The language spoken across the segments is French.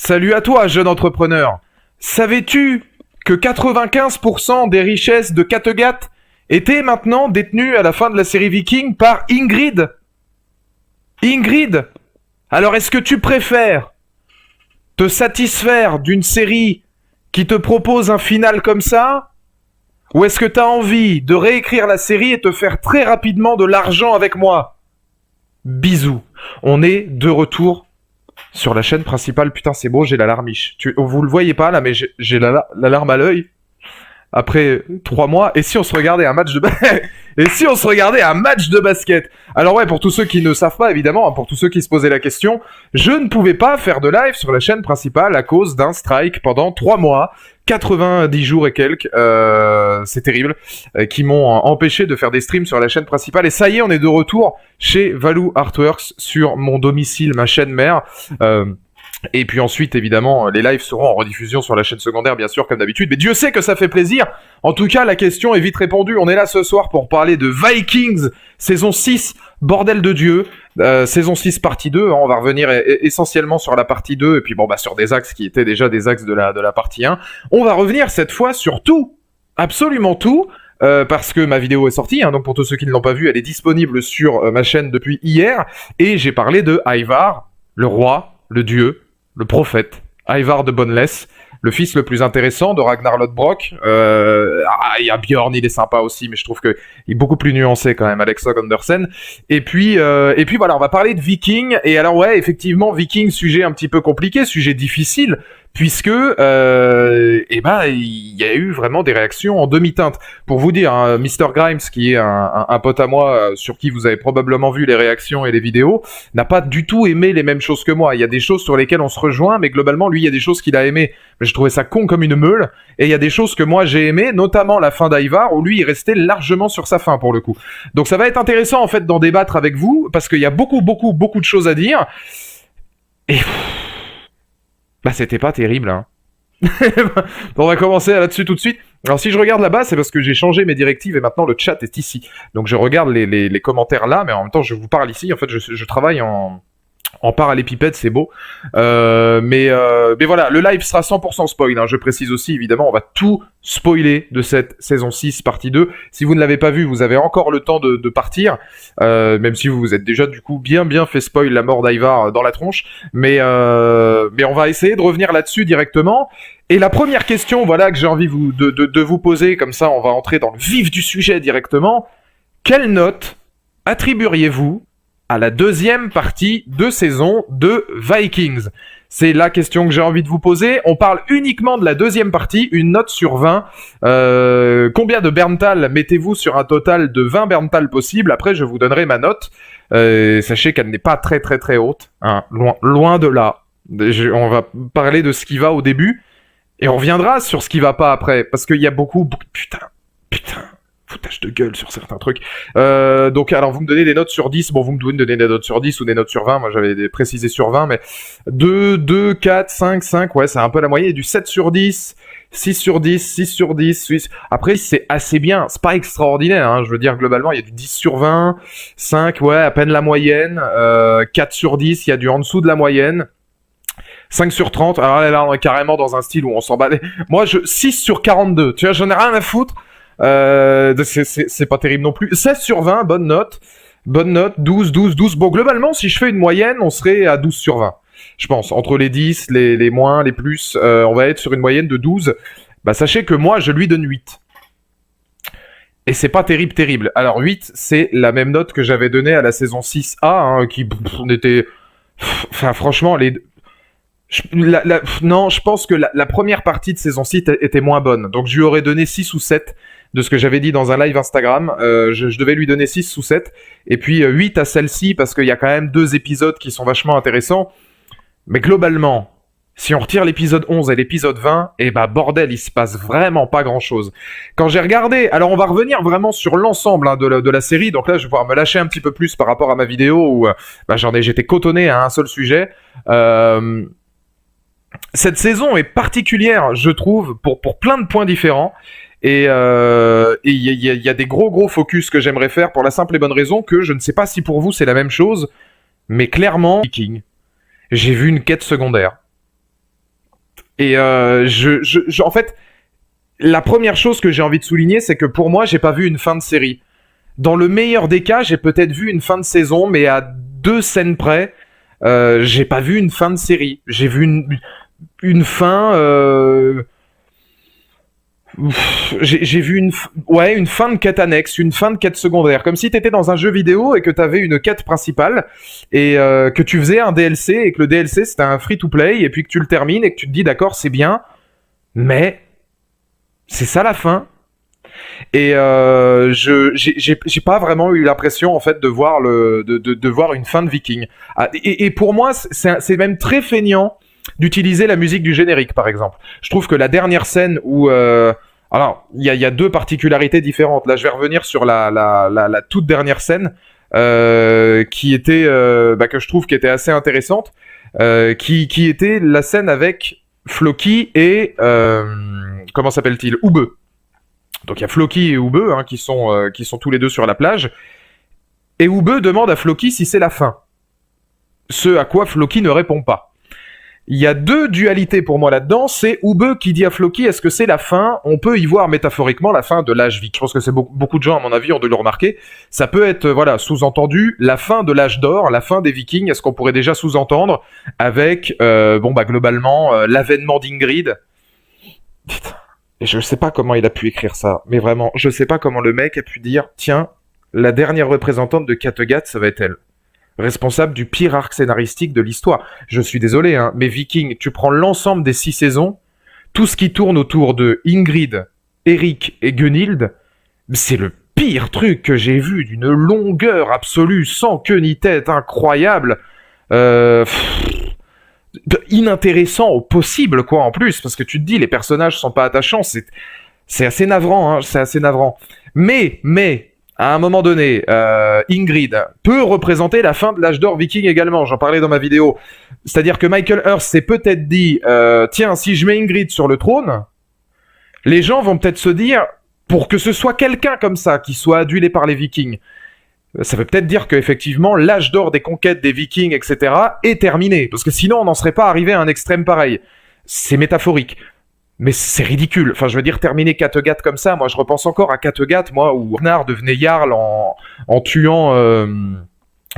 Salut à toi, jeune entrepreneur. Savais-tu que 95% des richesses de Kattegat étaient maintenant détenues à la fin de la série Viking par Ingrid? Ingrid! Alors est-ce que tu préfères te satisfaire d'une série qui te propose un final comme ça? Ou est-ce que tu as envie de réécrire la série et te faire très rapidement de l'argent avec moi? Bisous. On est de retour sur la chaîne principale. Putain, c'est beau, j'ai la larmiche. Vous le voyez pas là, mais j'ai la larme à l'œil. Après 3 mois, et si on se regardait un match de et si on se regardait un match de basket? Alors ouais, pour tous ceux qui ne savent pas, évidemment, pour tous ceux qui se posaient la question, je ne pouvais pas faire de live sur la chaîne principale à cause d'un strike pendant 3 mois, 90 jours et quelques, c'est terrible, qui m'ont empêché de faire des streams sur la chaîne principale. Et ça y est, on est de retour chez Valou Artworks sur mon domicile, ma chaîne mère. Et puis ensuite, évidemment, les lives seront en rediffusion sur la chaîne secondaire, bien sûr, comme d'habitude. Mais Dieu sait que ça fait plaisir. En tout cas, la question est vite répondue. On est là ce soir pour parler de Vikings, saison 6, bordel de Dieu. Saison 6, partie 2. On va revenir essentiellement sur la partie 2. Et puis bon, sur des axes qui étaient déjà des axes de la partie 1. On va revenir cette fois sur tout. Absolument tout. Parce que ma vidéo est sortie, donc pour tous ceux qui ne l'ont pas vue, elle est disponible sur ma chaîne depuis hier. Et j'ai parlé de Ivar, le roi, le dieu, le prophète, Ivar de Boneless, le fils le plus intéressant de Ragnar Lodbrok. Il y a Bjorn, il est sympa aussi, mais je trouve qu'il est beaucoup plus nuancé quand même, Alexa Gundersen. Et puis voilà, on va parler de Viking. Et alors ouais, effectivement, Viking, sujet un petit peu compliqué, sujet difficile, puisque il y a eu vraiment des réactions en demi-teinte. Pour vous dire, Mr. Grimes, qui est un pote à moi, sur qui vous avez probablement vu les réactions et les vidéos, n'a pas du tout aimé les mêmes choses que moi. Il y a des choses sur lesquelles on se rejoint, mais globalement, lui, il y a des choses qu'il a aimées, mais je trouvais ça con comme une meule, et il y a des choses que moi j'ai aimées, notamment la fin d'Ivar, où lui, il restait largement sur sa fin, pour le coup. Donc ça va être intéressant, en fait, d'en débattre avec vous, parce qu'il y a beaucoup de choses à dire, et... c'était pas terrible, hein. On va commencer là-dessus tout de suite. Alors si je regarde là-bas, c'est parce que j'ai changé mes directives et maintenant le chat est ici. Donc je regarde les commentaires là, mais en même temps je vous parle ici. En fait, je travaille en parallépipède, c'est beau. Mais voilà, le live sera 100% spoil, hein. Je précise aussi, évidemment, on va tout spoiler de cette saison 6, partie 2. Si vous ne l'avez pas vu, vous avez encore le temps de partir, même si vous vous êtes déjà, du coup, bien fait spoil la mort d'Ivar dans la tronche. Mais on va essayer de revenir là-dessus directement. Et la première question, voilà, que j'ai envie de vous poser, comme ça, on va entrer dans le vif du sujet directement. Quelle note attribueriez-vous à la deuxième partie de saison de Vikings? C'est la question que j'ai envie de vous poser. On parle uniquement de la deuxième partie, une note sur 20. Combien de Berntal mettez-vous sur un total de 20 Berntal possible? Après, je vous donnerai ma note. Sachez qu'elle n'est pas très haute, hein. Loin de là. On va parler de ce qui va au début, et on reviendra sur ce qui va pas après, parce qu'il y a beaucoup... Putain... foutage de gueule sur certains trucs. Donc, alors, vous me donnez des notes sur 10. Bon, vous me donnez des notes sur 10 ou des notes sur 20. Moi, j'avais précisé sur 20, mais 2, 4, 5, ouais, c'est un peu la moyenne. Il y a du 7 sur 10, 6 sur 10, 6 sur 10. 6... Après, c'est assez bien. C'est pas extraordinaire, hein. Je veux dire, globalement, il y a du 10 sur 20, 5, ouais, à peine la moyenne. 4 sur 10, il y a du en dessous de la moyenne. 5 sur 30, alors là, on est carrément dans un style où on s'en bat. Moi, 6 sur 42. Tu vois, j'en ai rien à foutre. C'est pas terrible non plus. 16 sur 20, bonne note. 12. Bon, globalement, si je fais une moyenne, on serait à 12 sur 20. Je pense, entre les 10, les moins, les plus, on va être sur une moyenne de 12. Sachez que moi, je lui donne 8. Et c'est pas terrible. Alors, 8, c'est la même note que j'avais donnée à la saison 6A, hein, qui, on était... Enfin, franchement, non, je pense que la première partie de saison 6 était moins bonne. Donc, je lui aurais donné 6 ou 7 de ce que j'avais dit dans un live Instagram. Je devais lui donner 6 ou 7. Et puis 8 à celle-ci, parce qu'il y a quand même 2 épisodes qui sont vachement intéressants. Mais globalement, si on retire l'épisode 11 et l'épisode 20, bordel, il se passe vraiment pas grand-chose. Quand j'ai regardé... Alors, on va revenir vraiment sur l'ensemble, hein, de la série. Donc là, je vais pouvoir me lâcher un petit peu plus par rapport à ma vidéo où j'étais cotonné à un seul sujet. Cette saison est particulière, je trouve, pour plein de points différents. Et il y a des gros focus que j'aimerais faire pour la simple et bonne raison que je ne sais pas si pour vous c'est la même chose, mais clairement, Viking, j'ai vu une quête secondaire. Et en fait, la première chose que j'ai envie de souligner, c'est que pour moi, j'ai pas vu une fin de série. Dans le meilleur des cas, j'ai peut-être vu une fin de saison, mais à 2 scènes près, j'ai pas vu une fin de série. J'ai vu une fin. J'ai vu une fin de quête annexe, une fin de quête secondaire, comme si t'étais dans un jeu vidéo et que t'avais une quête principale et que tu faisais un DLC et que le DLC c'était un free-to-play et puis que tu le termines et que tu te dis d'accord c'est bien, mais c'est ça la fin. Et j'ai pas vraiment eu l'impression en fait de voir de voir une fin de Viking. Et pour moi c'est même très feignant d'utiliser la musique du générique par exemple. Je trouve que la dernière scène où alors il y a deux particularités différentes. Là je vais revenir sur la toute dernière scène qui était que je trouve qui était assez intéressante, qui était la scène avec Floki et comment s'appelle-t-il, Ube. Donc il y a Floki et Ube qui sont tous les deux sur la plage. Et Ube demande à Floki si c'est la fin. Ce à quoi Floki ne répond pas. Il y a deux dualités pour moi là-dedans. C'est Ube qui dit à Floki est-ce que c'est la fin. On peut y voir métaphoriquement la fin de l'âge Viking. Je pense que c'est beaucoup de gens à mon avis ont dû le remarquer. Ça peut être sous-entendu la fin de l'âge d'or, la fin des Vikings. Est-ce qu'on pourrait déjà sous-entendre avec globalement l'avènement d'Ingrid. Putain. Et je sais pas comment il a pu écrire ça, mais vraiment, je sais pas comment le mec a pu dire tiens, la dernière représentante de Kattegat, ça va être elle. Responsable du pire arc scénaristique de l'histoire. Je suis désolé, mais Viking, tu prends l'ensemble des 6 saisons, tout ce qui tourne autour de Ingrid, Eric et Gunhild, c'est le pire truc que j'ai vu, d'une longueur absolue, sans queue ni tête, incroyable. Inintéressant au possible quoi en plus parce que tu te dis les personnages sont pas attachants, c'est assez navrant c'est assez navrant, mais à un moment donné Ingrid peut représenter la fin de l'âge d'or viking également, j'en parlais dans ma vidéo, c'est-à-dire que Michael Hirst s'est peut-être dit tiens si je mets Ingrid sur le trône les gens vont peut-être se dire pour que ce soit quelqu'un comme ça qui soit adulé par les vikings. Ça veut peut-être dire qu'effectivement, l'âge d'or des conquêtes des Vikings, etc., est terminé. Parce que sinon, on n'en serait pas arrivé à un extrême pareil. C'est métaphorique. Mais c'est ridicule. Enfin, je veux dire, terminer Kattegat comme ça, moi, je repense encore à Kattegat, moi, où Ragnar devenait Jarl en tuant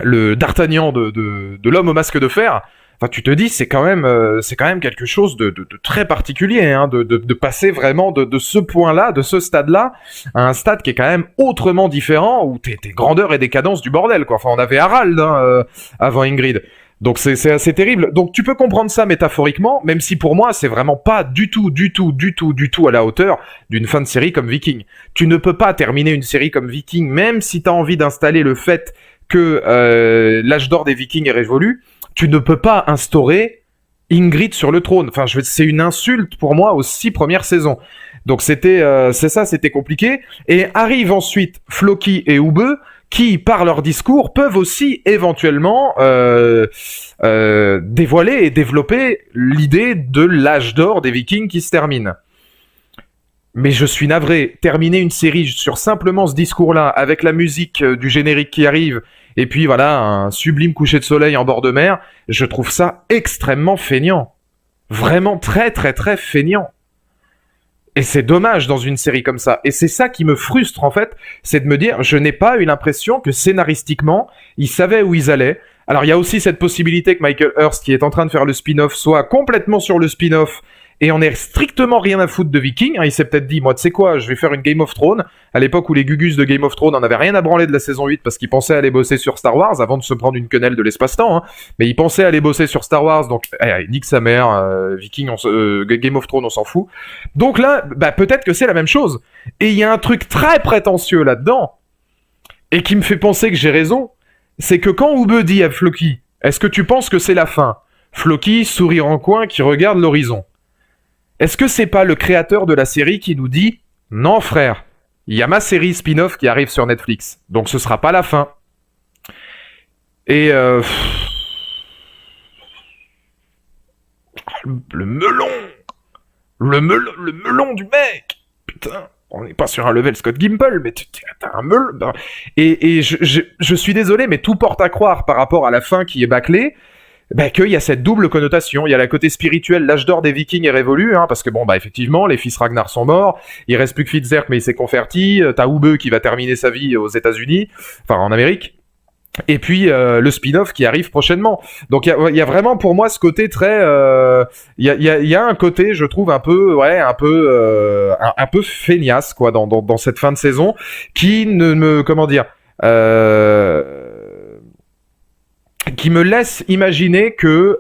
le D'Artagnan de l'homme au masque de fer. Enfin, tu te dis, c'est quand même quelque chose de très particulier, de passer vraiment de ce point-là, de ce stade-là, à un stade qui est quand même autrement différent, où t'es grandeur et décadence du bordel, quoi. Enfin, on avait Harald avant Ingrid. Donc c'est assez terrible. Donc tu peux comprendre ça métaphoriquement, même si pour moi, c'est vraiment pas du tout à la hauteur d'une fin de série comme Viking. Tu ne peux pas terminer une série comme Viking, même si t'as envie d'installer le fait que l'âge d'or des Vikings est révolu, tu ne peux pas instaurer Ingrid sur le trône. Enfin, c'est une insulte pour moi aux 6 premières saisons. Donc c'était compliqué. Et arrivent ensuite Floki et Ube, qui, par leur discours, peuvent aussi éventuellement dévoiler et développer l'idée de l'âge d'or des Vikings qui se termine. Mais je suis navré, terminer une série sur simplement ce discours-là, avec la musique du générique qui arrive, et puis voilà, un sublime coucher de soleil en bord de mer, je trouve ça extrêmement feignant. Vraiment très très très feignant. Et c'est dommage dans une série comme ça. Et c'est ça qui me frustre en fait, c'est de me dire, je n'ai pas eu l'impression que scénaristiquement, ils savaient où ils allaient. Alors il y a aussi cette possibilité que Michael Hirst, qui est en train de faire le spin-off, soit complètement sur le spin-off, et on est strictement rien à foutre de Viking. Il s'est peut-être dit, moi tu sais quoi, je vais faire une Game of Thrones, à l'époque où les gugus de Game of Thrones en avaient rien à branler de la saison 8 parce qu'ils pensaient aller bosser sur Star Wars avant de se prendre une quenelle de l'espace-temps, mais ils pensaient aller bosser sur Star Wars, donc nique sa mère, Viking, Game of Thrones on s'en fout. Donc là, peut-être que c'est la même chose. Et il y a un truc très prétentieux là-dedans, et qui me fait penser que j'ai raison, c'est que quand Ube dit à Floki, est-ce que tu penses que c'est la fin? Floki, sourire en coin, qui regarde l'horizon. Est-ce que c'est pas le créateur de la série qui nous dit « Non frère, il y a ma série spin-off qui arrive sur Netflix, donc ce sera pas la fin. » Et le melon du mec. Putain, on n'est pas sur un level Scott Gimple, mais t'as un melon. Et je suis désolé, mais tout porte à croire par rapport à la fin qui est bâclée qu'il y a cette double connotation. Il y a la côté spirituel, l'âge d'or des Vikings est révolu, hein, parce que effectivement, les fils Ragnar sont morts, il reste plus que Fitzerk, mais il s'est converti, t'as Ube qui va terminer sa vie aux États-Unis, enfin en Amérique, et puis le spin-off qui arrive prochainement. Donc il y a vraiment pour moi ce côté très, il y a un côté, je trouve un peu feignasse quoi dans cette fin de saison, qui ne me, comment dire, qui me laisse imaginer que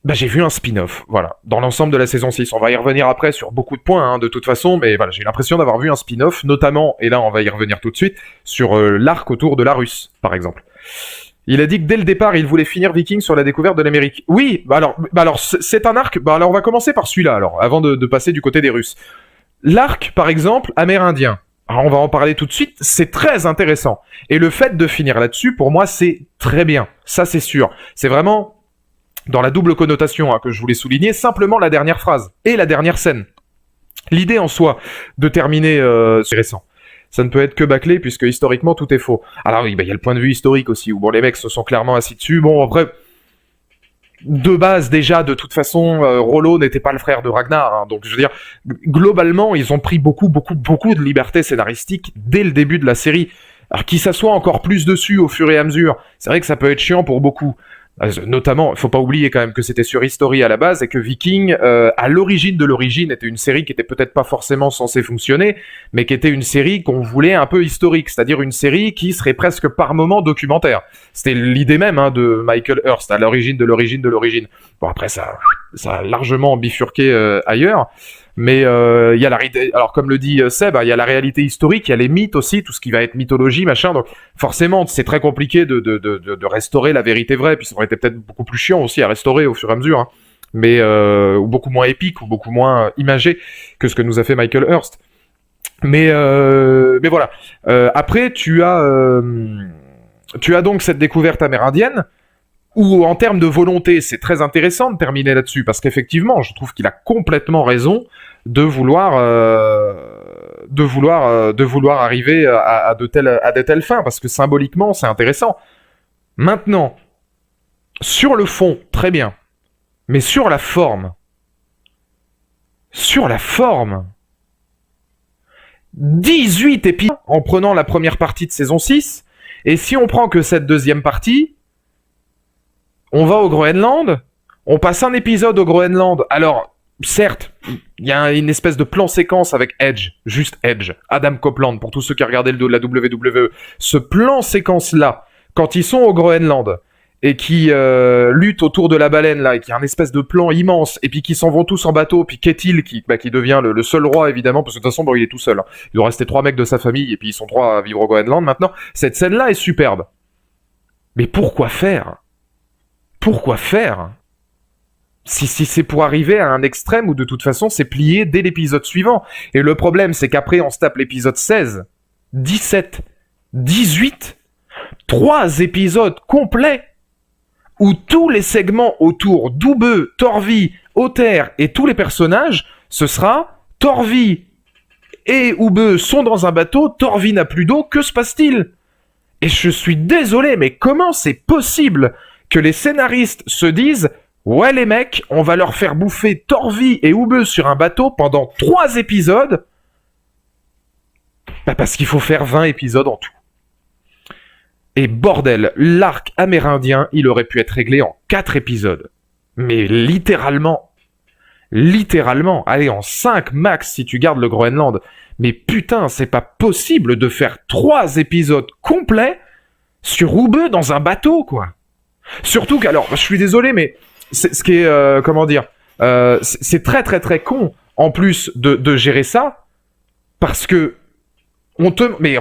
j'ai vu un spin-off, voilà, dans l'ensemble de la saison 6. On va y revenir après sur beaucoup de points, hein, de toute façon, mais voilà, j'ai l'impression d'avoir vu un spin-off, notamment, et là on va y revenir tout de suite, sur l'arc autour de la Russe, par exemple. Il a dit que dès le départ, il voulait finir Viking sur la découverte de l'Amérique. Oui, alors c'est un arc, alors on va commencer par celui-là, alors, avant de passer du côté des Russes. L'arc, par exemple, amérindien. Alors on va en parler tout de suite, c'est très intéressant. Et le fait de finir là-dessus, pour moi, c'est très bien. Ça, c'est sûr. C'est vraiment, dans la double connotation que je voulais souligner, simplement la dernière phrase et la dernière scène. L'idée en soi de terminer, c'est récent. Ça ne peut être que bâclé, puisque historiquement, tout est faux. Alors oui, il y a le point de vue historique aussi, où les mecs se sont clairement assis dessus. Bon, après, de base, déjà, de toute façon, Rollo n'était pas le frère de Ragnar, hein, donc je veux dire, globalement, ils ont pris beaucoup de liberté scénaristique dès le début de la série. Alors qu'ils s'assoient encore plus dessus au fur et à mesure, c'est vrai que ça peut être chiant pour beaucoup. Notamment, faut pas oublier quand même que c'était sur History à la base et que Viking, à l'origine de l'origine, était une série qui était peut-être pas forcément censée fonctionner, mais qui était une série qu'on voulait un peu historique, c'est-à-dire une série qui serait presque par moments documentaire. C'était l'idée même de Michael Hurst, à l'origine de l'origine de l'origine. Bon, après, ça a largement bifurqué ailleurs. Mais il y a alors comme le dit Seb, il y a la réalité historique, il y a les mythes aussi, tout ce qui va être mythologie, machin. Donc forcément, c'est très compliqué de restaurer la vérité vraie, puis ça aurait été peut-être beaucoup plus chiant aussi à restaurer au fur et à mesure, hein. Mais ou beaucoup moins épique ou beaucoup moins imagé que ce que nous a fait Michael Hurst. Mais voilà. Après, tu as donc cette découverte amérindienne. Où en termes de volonté, c'est très intéressant de terminer là-dessus, parce qu'effectivement, je trouve qu'il a complètement raison de vouloir arriver à de telles fins, parce que symboliquement, c'est intéressant. Maintenant, sur le fond, très bien, mais sur la forme, 18 épisodes en prenant la première partie de saison 6, et si on prend que cette deuxième partie, on va au Groenland, on passe un épisode au Groenland. Alors, certes, il y a une espèce de plan séquence avec Edge, juste Edge, Adam Copeland, pour tous ceux qui regardaient la WWE. Ce plan séquence-là, quand ils sont au Groenland, et qui luttent autour de la baleine, là, et qui a un espèce de plan immense, et puis qui s'en vont tous en bateau, puis Ketil, qui devient le seul roi, évidemment, parce que de toute façon, il est tout seul. Hein. Il doit rester 3 mecs de sa famille, et puis ils sont 3 à vivre au Groenland maintenant. Cette scène-là est superbe. Mais pourquoi faire ? Si c'est pour arriver à un extrême où de toute façon c'est plié dès l'épisode suivant. Et le problème c'est qu'après on se tape l'épisode 16, 17, 18, 3 épisodes complets où tous les segments autour d'Ube, Torvi, Other et tous les personnages, ce sera Torvi et Ube sont dans un bateau, Torvi n'a plus d'eau, que se passe-t-il ? Et je suis désolé, mais comment c'est possible que les scénaristes se disent « Ouais les mecs, on va leur faire bouffer Torvi et Ube sur un bateau pendant 3 épisodes ?» Parce qu'il faut faire 20 épisodes en tout. Et bordel, l'arc amérindien, il aurait pu être réglé en 4 épisodes. Mais littéralement. Allez, en 5 max si tu gardes le Groenland. Mais putain, c'est pas possible de faire 3 épisodes complets sur Ube dans un bateau, quoi. Surtout qu'alors, je suis désolé, mais ce qui est, c'est très très très con, en plus de gérer ça, parce que mais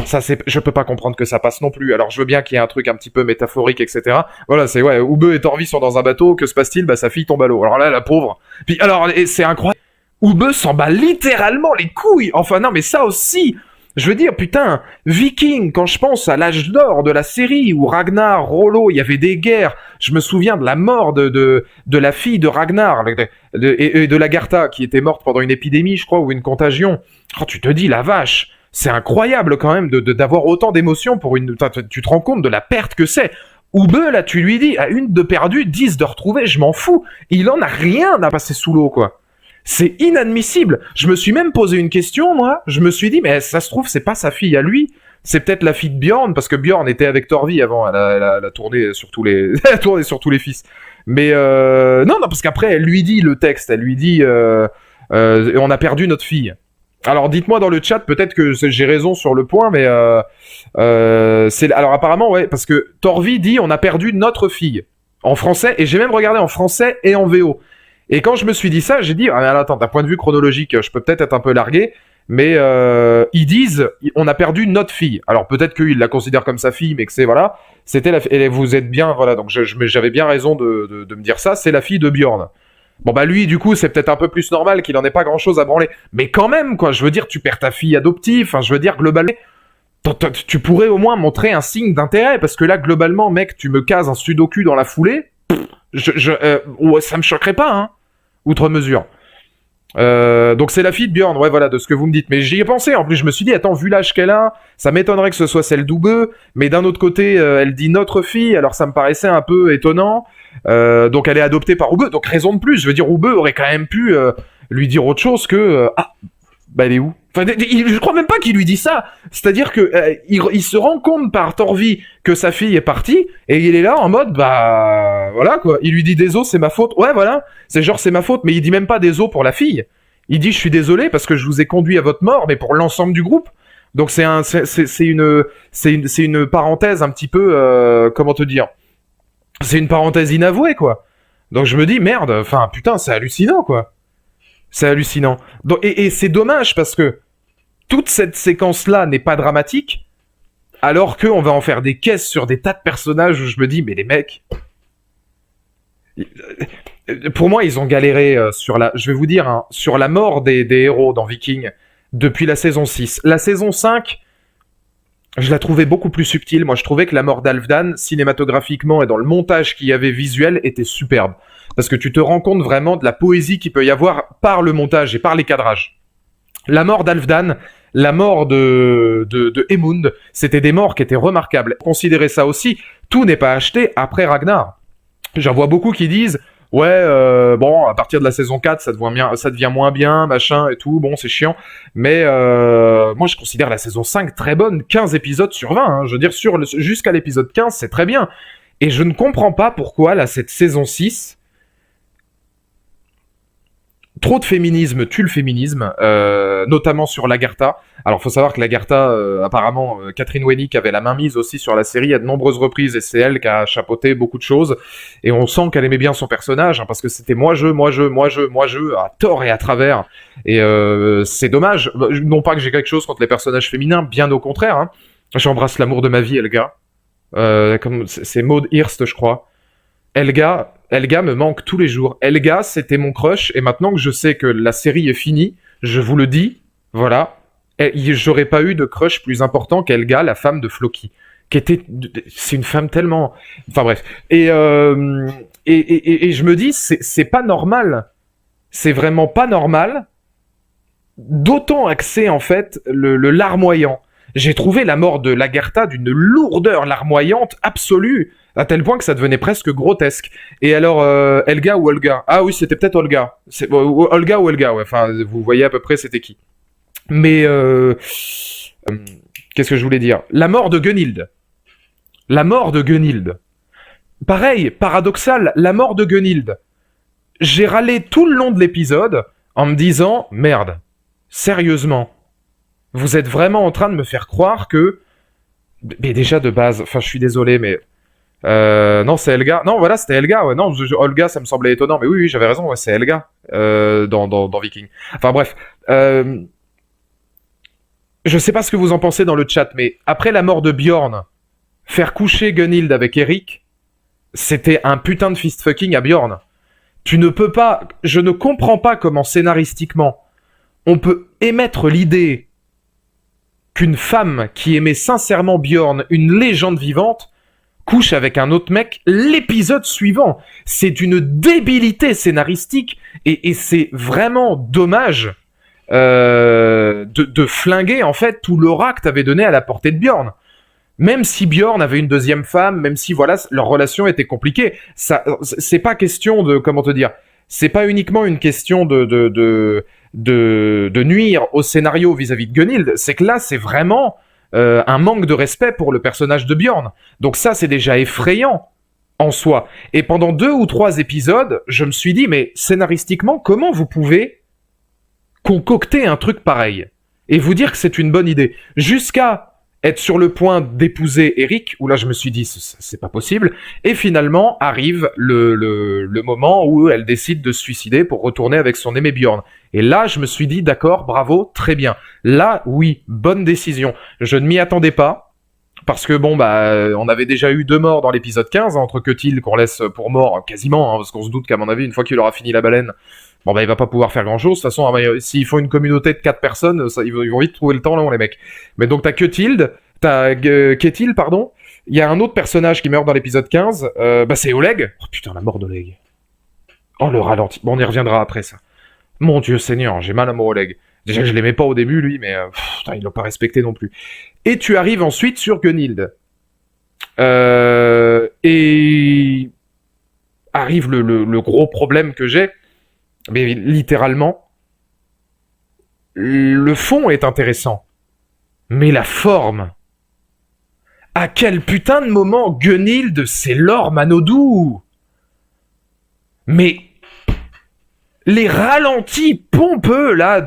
ça je peux pas comprendre que ça passe non plus. Alors je veux bien qu'il y ait un truc un petit peu métaphorique, etc. Voilà, c'est Ube et Torvi sont dans un bateau, que se passe-t-il ? Sa fille tombe à l'eau. Alors là, la pauvre. Puis alors, c'est incroyable. Ube s'en bat littéralement les couilles. Enfin non, mais ça aussi. Je veux dire, putain, Viking, quand je pense à l'âge d'or de la série, où Ragnar, Rollo, il y avait des guerres, je me souviens de la mort de la fille de Ragnar, et de Lagartha, qui était morte pendant une épidémie, je crois, ou une contagion. Oh, tu te dis, la vache, c'est incroyable quand même d'avoir autant d'émotions pour une... Tu te rends compte de la perte que c'est. Ube, là, tu lui dis, à 1 de perdu, 10 de retrouvé, je m'en fous. Il en a rien à passer sous l'eau, quoi. C'est inadmissible. Je me suis même posé une question, moi. Je me suis dit, mais ça se trouve, c'est pas sa fille à lui. C'est peut-être la fille de Bjorn, parce que Bjorn était avec Torvi avant. Elle a tourné sur tous les, elle a tourné sur tous les fils. Mais non, parce qu'après, elle lui dit le texte. Elle lui dit, on a perdu notre fille. Alors, dites-moi dans le chat, peut-être que j'ai raison sur le point, mais alors apparemment, ouais, parce que Torvi dit, on a perdu notre fille en français, et j'ai même regardé en français et en VO. Et quand je me suis dit ça, j'ai dit, ah, attends, d'un point de vue chronologique, je peux peut-être être un peu largué, mais ils disent, on a perdu notre fille. Alors peut-être qu'ils la considèrent comme sa fille, mais que c'est, voilà, c'était et vous êtes bien, voilà, donc j'avais bien raison de me dire ça, c'est la fille de Bjorn. Bon bah lui, du coup, c'est peut-être un peu plus normal qu'il en ait pas grand-chose à branler. Mais quand même, quoi, je veux dire, tu perds ta fille adoptive, enfin, je veux dire, globalement, tu pourrais au moins montrer un signe d'intérêt, parce que là, globalement, mec, tu me cases un sudoku dans la foulée, ouais, ça me choquerait pas, hein, outre mesure. Donc c'est la fille de Bjorn, ouais, voilà, de ce que vous me dites. Mais j'y ai pensé, en plus, je me suis dit, attends, vu l'âge qu'elle a, ça m'étonnerait que ce soit celle d'Oube, mais d'un autre côté, elle dit notre fille, alors ça me paraissait un peu étonnant. Donc elle est adoptée par Oube, donc raison de plus, je veux dire, Oube aurait quand même pu lui dire autre chose que bah elle est où? Enfin, je crois même pas qu'il lui dit ça. C'est-à-dire que il se rend compte par Torvi que sa fille est partie et il est là en mode bah voilà quoi. Il lui dit désolé, c'est ma faute. Ouais voilà, c'est genre c'est ma faute, mais il dit même pas désolé pour la fille. Il dit je suis désolé parce que je vous ai conduit à votre mort, mais pour l'ensemble du groupe. Donc c'est une parenthèse un petit peu comment te dire. C'est une parenthèse inavouée quoi. Donc je me dis merde, enfin putain c'est hallucinant quoi. C'est hallucinant. Donc, et c'est dommage parce que toute cette séquence-là n'est pas dramatique, alors qu'on va en faire des caisses sur des tas de personnages où je me dis, mais les mecs... Pour moi, ils ont galéré sur la... Je vais vous dire, hein, sur la mort des héros dans Viking depuis la saison 6. La saison 5, je la trouvais beaucoup plus subtile. Moi, je trouvais que la mort d'Halfdan, cinématographiquement et dans le montage qu'il y avait visuel, était superbe. Parce que tu te rends compte vraiment de la poésie qu'il peut y avoir par le montage et par les cadrages. La mort d'Halfdan, la mort de Emund, c'était des morts qui étaient remarquables. Considérez ça aussi, tout n'est pas acheté après Ragnar. J'en vois beaucoup qui disent ouais, bon, à partir de la saison 4, ça devient moins bien, machin et tout, bon, c'est chiant. Mais moi, je considère la saison 5 très bonne, 15 épisodes sur 20. Hein. Je veux dire, jusqu'à l'épisode 15, c'est très bien. Et je ne comprends pas pourquoi, là, cette saison 6... Trop de féminisme tue le féminisme, notamment sur Lagertha. Alors, faut savoir que Lagertha, apparemment, Catherine Wennick avait la main mise aussi sur la série à de nombreuses reprises, et c'est elle qui a chapeauté beaucoup de choses. Et on sent qu'elle aimait bien son personnage, hein, parce que c'était moi je, à tort et à travers. Et c'est dommage. Non pas que j'ai quelque chose contre les personnages féminins, bien au contraire. Hein. J'embrasse l'amour de ma vie, Elga. C'est Maud Hirst, je crois. Elga me manque tous les jours. Elga, c'était mon crush, et maintenant que je sais que la série est finie, je vous le dis, voilà, j'aurais pas eu de crush plus important qu'Elga, la femme de Floki, c'est une femme tellement, enfin bref. Et je me dis, c'est pas normal, c'est vraiment pas normal d'autant axer en fait le larmoyant. J'ai trouvé la mort de Lagertha d'une lourdeur larmoyante absolue, à tel point que ça devenait presque grotesque. Et alors, Elga ou Olga? Ah oui, c'était peut-être Olga. Olga ou Elga, ouais. Enfin, vous voyez à peu près c'était qui. Mais, qu'est-ce que je voulais dire? La mort de Gunnhild. La mort de Gunnhild. Pareil, paradoxal, la mort de Gunnhild. J'ai râlé tout le long de l'épisode en me disant, merde, sérieusement, vous êtes vraiment en train de me faire croire que... Mais déjà de base, enfin je suis désolé, mais... non, c'est Elga. Non, voilà, c'était Elga. Ouais. Non, Olga, ça me semblait étonnant, mais oui, j'avais raison, ouais, c'est Elga dans Viking. Enfin bref. Je sais pas ce que vous en pensez dans le chat, mais après la mort de Bjorn, faire coucher Gunnhild avec Eric, c'était un putain de fist-fucking à Bjorn. Tu ne peux pas... Je ne comprends pas comment scénaristiquement on peut émettre l'idée qu'une femme qui aimait sincèrement Bjorn, une légende vivante, couche avec un autre mec l'épisode suivant. C'est d'une débilité scénaristique et c'est vraiment dommage de flinguer en fait tout l'aura que t'avais donné à la portée de Bjorn. Même si Bjorn avait une deuxième femme, même si voilà, leur relation était compliquée, ça, c'est pas question de, comment te dire, c'est pas uniquement une question de nuire au scénario vis-à-vis de Gunhild, c'est que là, c'est vraiment un manque de respect pour le personnage de Bjorn. Donc ça, c'est déjà effrayant en soi. Et pendant 2 ou 3 épisodes, je me suis dit, mais scénaristiquement, comment vous pouvez concocter un truc pareil et vous dire que c'est une bonne idée jusqu'à être sur le point d'épouser Eric, où là je me suis dit c'est pas possible, et finalement arrive le moment où elle décide de se suicider pour retourner avec son aimé Bjorn. Et là je me suis dit d'accord, bravo, très bien. Là oui, bonne décision. Je ne m'y attendais pas, parce que bon bah on avait déjà eu 2 morts dans l'épisode 15, entre Ketil qu'on laisse pour mort quasiment, parce qu'on se doute qu'à mon avis une fois qu'il aura fini la baleine, bon bah il va pas pouvoir faire grand chose. De toute façon, s'ils font une communauté de 4 personnes, ils vont vite trouver le temps là, les mecs. Mais donc t'as Ketil, Ketil, pardon. Il y a un autre personnage qui meurt dans l'épisode 15, bah c'est Oleg. Oh putain, la mort d'Oleg. Oh le ralenti. Bon, on y reviendra après ça. Mon Dieu Seigneur, j'ai mal à mon Oleg. Déjà que je l'aimais pas au début lui, mais putain, ils l'ont pas respecté non plus. Et tu arrives ensuite sur Gunhild. Et arrive le gros problème que j'ai. Mais littéralement, le fond est intéressant, mais la forme. À quel putain de moment Gunhild, c'est Lor Manodou. Mais les ralentis pompeux là,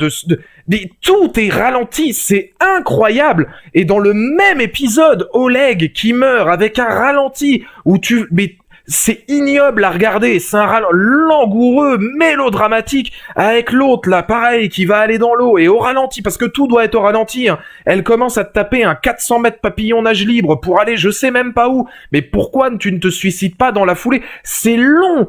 tout est ralenti, c'est incroyable. Et dans le même épisode, Oleg qui meurt avec un ralenti où mais c'est ignoble à regarder, c'est un langoureux, mélodramatique, avec l'autre là, pareil, qui va aller dans l'eau et au ralenti, parce que tout doit être au ralenti. Hein. Elle commence à te taper un 400 mètres papillon nage libre pour aller je sais même pas où. Mais pourquoi tu ne te suicides pas dans la foulée? C'est long.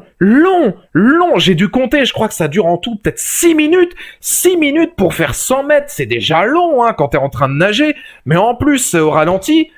J'ai dû compter, je crois que ça dure en tout peut-être 6 minutes. 6 minutes pour faire 100 mètres, c'est déjà long hein, quand t'es en train de nager. Mais en plus, c'est au ralenti.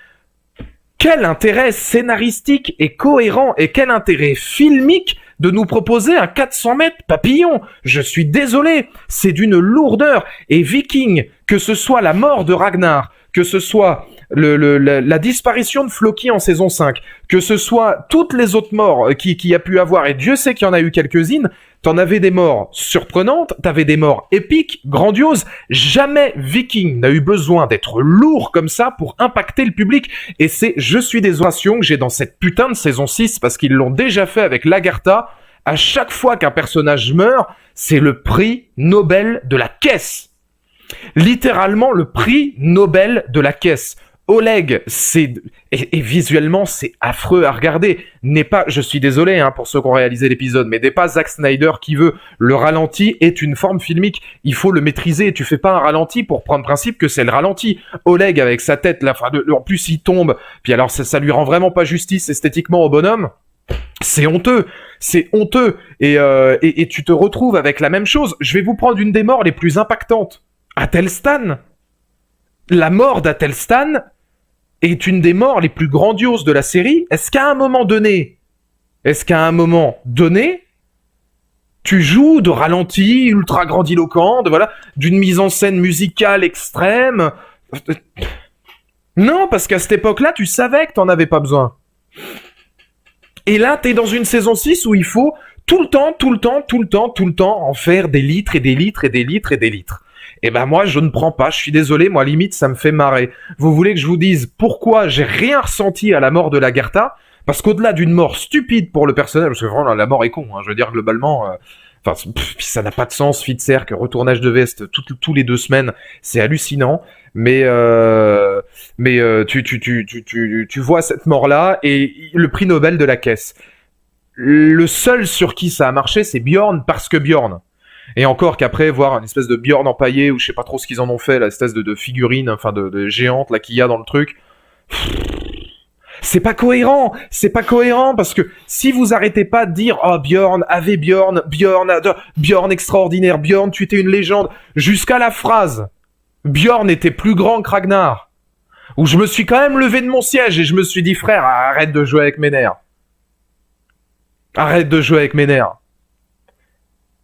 Quel intérêt scénaristique et cohérent et quel intérêt filmique de nous proposer un 400 mètres papillon. Je suis désolé, c'est d'une lourdeur. Et Viking, que ce soit la mort de Ragnar, que ce soit la disparition de Floki en saison 5, que ce soit toutes les autres morts qu'il y a pu avoir, et Dieu sait qu'il y en a eu quelques-unes, t'en avais des morts surprenantes, t'avais des morts épiques, grandioses. Jamais Viking n'a eu besoin d'être lourd comme ça pour impacter le public. Et c'est, je suis des orations que j'ai dans cette putain de saison 6, parce qu'ils l'ont déjà fait avec Lagertha. À chaque fois qu'un personnage meurt, c'est le prix Nobel de la caisse. Littéralement le prix Nobel de la caisse. Oleg, c'est et visuellement c'est affreux à regarder. N'est pas, je suis désolé hein, pour ceux qui ont réalisé l'épisode, mais n'est pas Zack Snyder qui veut. Le ralenti est une forme filmique. Il faut le maîtriser. Tu fais pas un ralenti pour prendre principe que c'est le ralenti. Oleg avec sa tête là, en plus il tombe. Puis alors ça lui rend vraiment pas justice esthétiquement au bonhomme. C'est honteux, et tu te retrouves avec la même chose. Je vais vous prendre une des morts les plus impactantes. Athelstan. La mort d'Athelstan est une des morts les plus grandioses de la série. Est-ce qu'à un moment donné, tu joues de ralenti ultra grandiloquent, d'une mise en scène musicale extrême? Non, parce qu'à cette époque-là, tu savais que t'en avais pas besoin. Et là, t'es dans une saison 6 où il faut tout le temps en faire des litres et des litres et des litres et des litres. Et ben moi, je ne prends pas, je suis désolé, moi limite, ça me fait marrer. Vous voulez que je vous dise pourquoi j'ai rien ressenti à la mort de Lagertha? Parce qu'au-delà d'une mort stupide pour le personnage, parce que vraiment la mort est con, hein, je veux dire globalement... ça n'a pas de sens, Fitzer, que retournage de veste tous les 2 semaines, c'est hallucinant. Mais tu vois cette mort-là et le prix Nobel de la caisse. Le seul sur qui ça a marché, c'est Bjorn, parce que Bjorn. Et encore qu'après, voir une espèce de Bjorn empaillé, ou je sais pas trop ce qu'ils en ont fait, l'espèce de figurine, enfin de géante là qu'il y a dans le truc. C'est pas cohérent parce que si vous arrêtez pas de dire oh Bjorn extraordinaire, Bjorn tu étais une légende, jusqu'à la phrase Bjorn était plus grand que Ragnar, où je me suis quand même levé de mon siège et je me suis dit frère, arrête de jouer avec mes nerfs.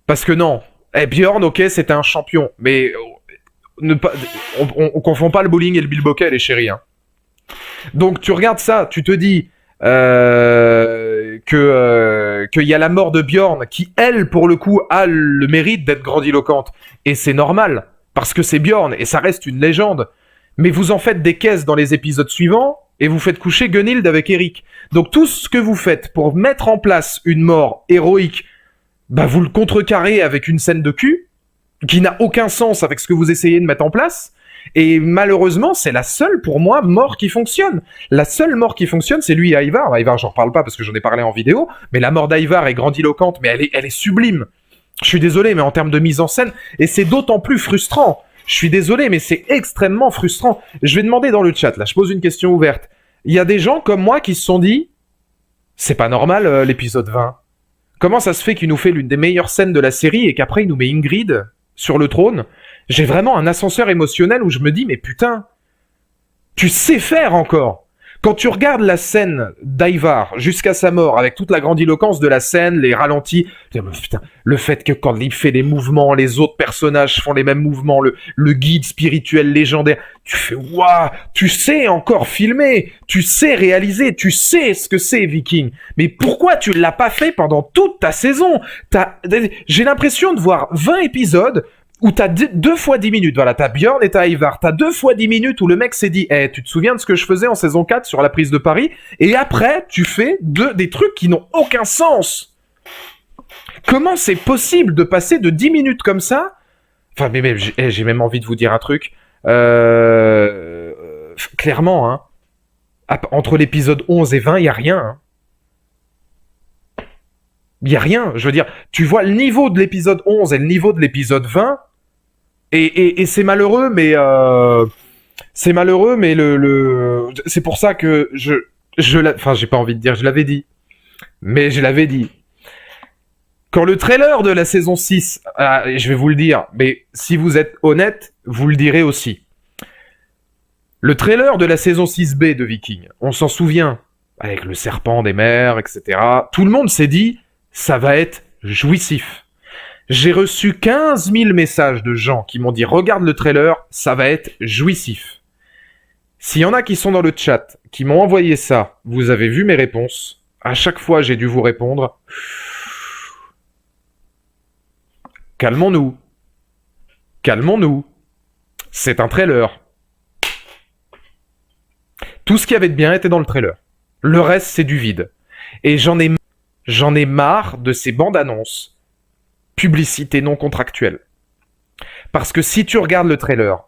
Parce que non, Bjorn ok c'était un champion, mais on confond pas le bowling et le bilboquet les chéris hein. Donc tu regardes ça, tu te dis qu'il y a la mort de Bjorn qui, elle, pour le coup, a le mérite d'être grandiloquente. Et c'est normal, parce que c'est Bjorn, et ça reste une légende. Mais vous en faites des caisses dans les épisodes suivants, et vous faites coucher Gunhild avec Eric. Donc tout ce que vous faites pour mettre en place une mort héroïque, bah vous le contrecarrez avec une scène de cul, qui n'a aucun sens avec ce que vous essayez de mettre en place. Et malheureusement, c'est la seule, pour moi, mort qui fonctionne. La seule mort qui fonctionne, c'est lui et Ivar. Ivar, j'en reparle pas parce que j'en ai parlé en vidéo, mais la mort d'Ivar est grandiloquente, mais elle est sublime. Je suis désolé, mais en termes de mise en scène, et c'est d'autant plus frustrant. Je suis désolé, mais c'est extrêmement frustrant. Je vais demander dans le chat, là, je pose une question ouverte. Il y a des gens comme moi qui se sont dit, c'est pas normal, l'épisode 20. Comment ça se fait qu'il nous fait l'une des meilleures scènes de la série et qu'après il nous met Ingrid sur le trône? J'ai vraiment un ascenseur émotionnel où je me dis, mais putain, tu sais faire encore. Quand tu regardes la scène d'Ivar jusqu'à sa mort, avec toute la grandiloquence de la scène, les ralentis, putain, le fait que quand il fait les mouvements, les autres personnages font les mêmes mouvements, le guide spirituel légendaire, tu fais waouh, tu sais encore filmer, tu sais réaliser, tu sais ce que c'est Viking. Mais pourquoi tu l'as pas fait pendant toute ta saison? J'ai l'impression de voir 20 épisodes où t'as 2 fois 10 minutes, voilà, t'as Bjorn et t'as Ivar, t'as 2 fois 10 minutes où le mec s'est dit, tu te souviens de ce que je faisais en saison 4 sur la prise de Paris? Et après, tu fais des trucs qui n'ont aucun sens. Comment c'est possible de passer de 10 minutes comme ça? Enfin, mais même, j'ai même envie de vous dire un truc. Clairement, hein, entre l'épisode 11 et 20, il y a rien, hein. Il y a rien, je veux dire, tu vois le niveau de l'épisode 11 et le niveau de l'épisode 20, et c'est malheureux, mais c'est malheureux, mais c'est pour ça que enfin, j'ai pas envie de dire, je l'avais dit, mais je l'avais dit. Quand le trailer de la saison 6, je vais vous le dire, mais si vous êtes honnête, vous le direz aussi. Le trailer de la saison 6B de Viking, on s'en souvient, avec le serpent des mers, etc. Tout le monde s'est dit, ça va être jouissif. J'ai reçu 15 000 messages de gens qui m'ont dit « Regarde le trailer, ça va être jouissif ». S'il y en a qui sont dans le chat, qui m'ont envoyé ça, vous avez vu mes réponses. À chaque fois, j'ai dû vous répondre. Calmons-nous. Calmons-nous. C'est un trailer. Tout ce qui avait de bien était dans le trailer. Le reste, c'est du vide. Et j'en ai marre de ces bandes annonces publicité non contractuelle. Parce que si tu regardes le trailer,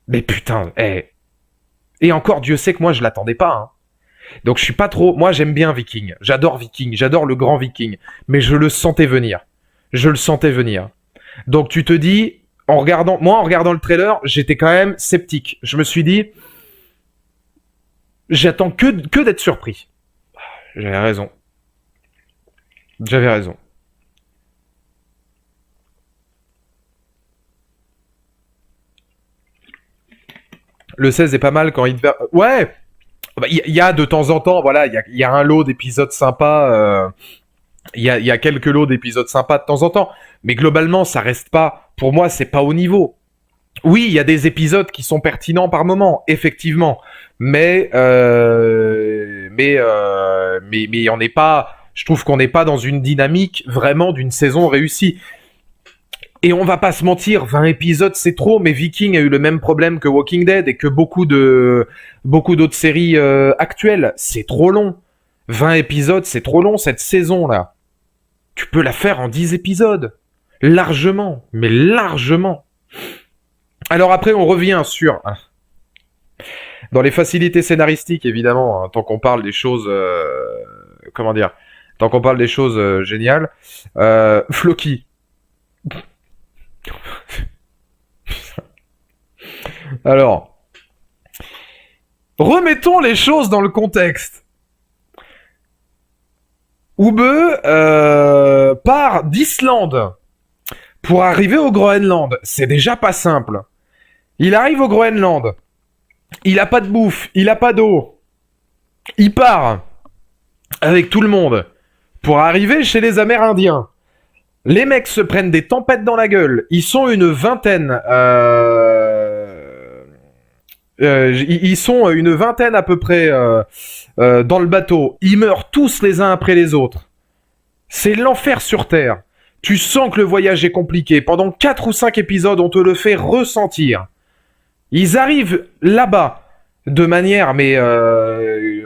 mais putain, et encore, Dieu sait que moi je l'attendais pas, hein. Donc je suis pas trop, moi j'aime bien Viking, j'adore le grand Viking, mais je le sentais venir. Je le sentais venir. Donc tu te dis, en regardant le trailer, j'étais quand même sceptique. Je me suis dit, j'attends que d'être surpris. J'avais raison. J'avais raison. Le 16 est pas mal quand il... Ouais, il y a de temps en temps, voilà, il y a un lot d'épisodes sympas. Il y a quelques lots d'épisodes sympas de temps en temps. Mais globalement, ça reste pas... Pour moi, c'est pas au niveau. Oui, il y a des épisodes qui sont pertinents par moment, effectivement. Mais on n'est pas... Je trouve qu'on n'est pas dans une dynamique vraiment d'une saison réussie. Et on va pas se mentir, 20 épisodes c'est trop, mais Viking a eu le même problème que Walking Dead et que beaucoup d'autres séries actuelles. C'est trop long. 20 épisodes, c'est trop long cette saison-là. Tu peux la faire en 10 épisodes. Largement, mais largement. Alors après, on revient sur... Dans les facilités scénaristiques, évidemment, hein, tant qu'on parle des choses... comment dire, tant qu'on parle des choses géniales. Floki. Alors, remettons les choses dans le contexte. Ube part d'Islande pour arriver au Groenland. C'est déjà pas simple. Il arrive au Groenland. Il a pas de bouffe, il a pas d'eau. Il part avec tout le monde pour arriver chez les Amérindiens. Les mecs se prennent des tempêtes dans la gueule. Ils sont une vingtaine. Ils sont une vingtaine à peu près dans le bateau. Ils meurent tous les uns après les autres. C'est l'enfer sur Terre. Tu sens que le voyage est compliqué. Pendant 4 ou 5 épisodes, on te le fait ressentir. Ils arrivent là-bas de manière, mais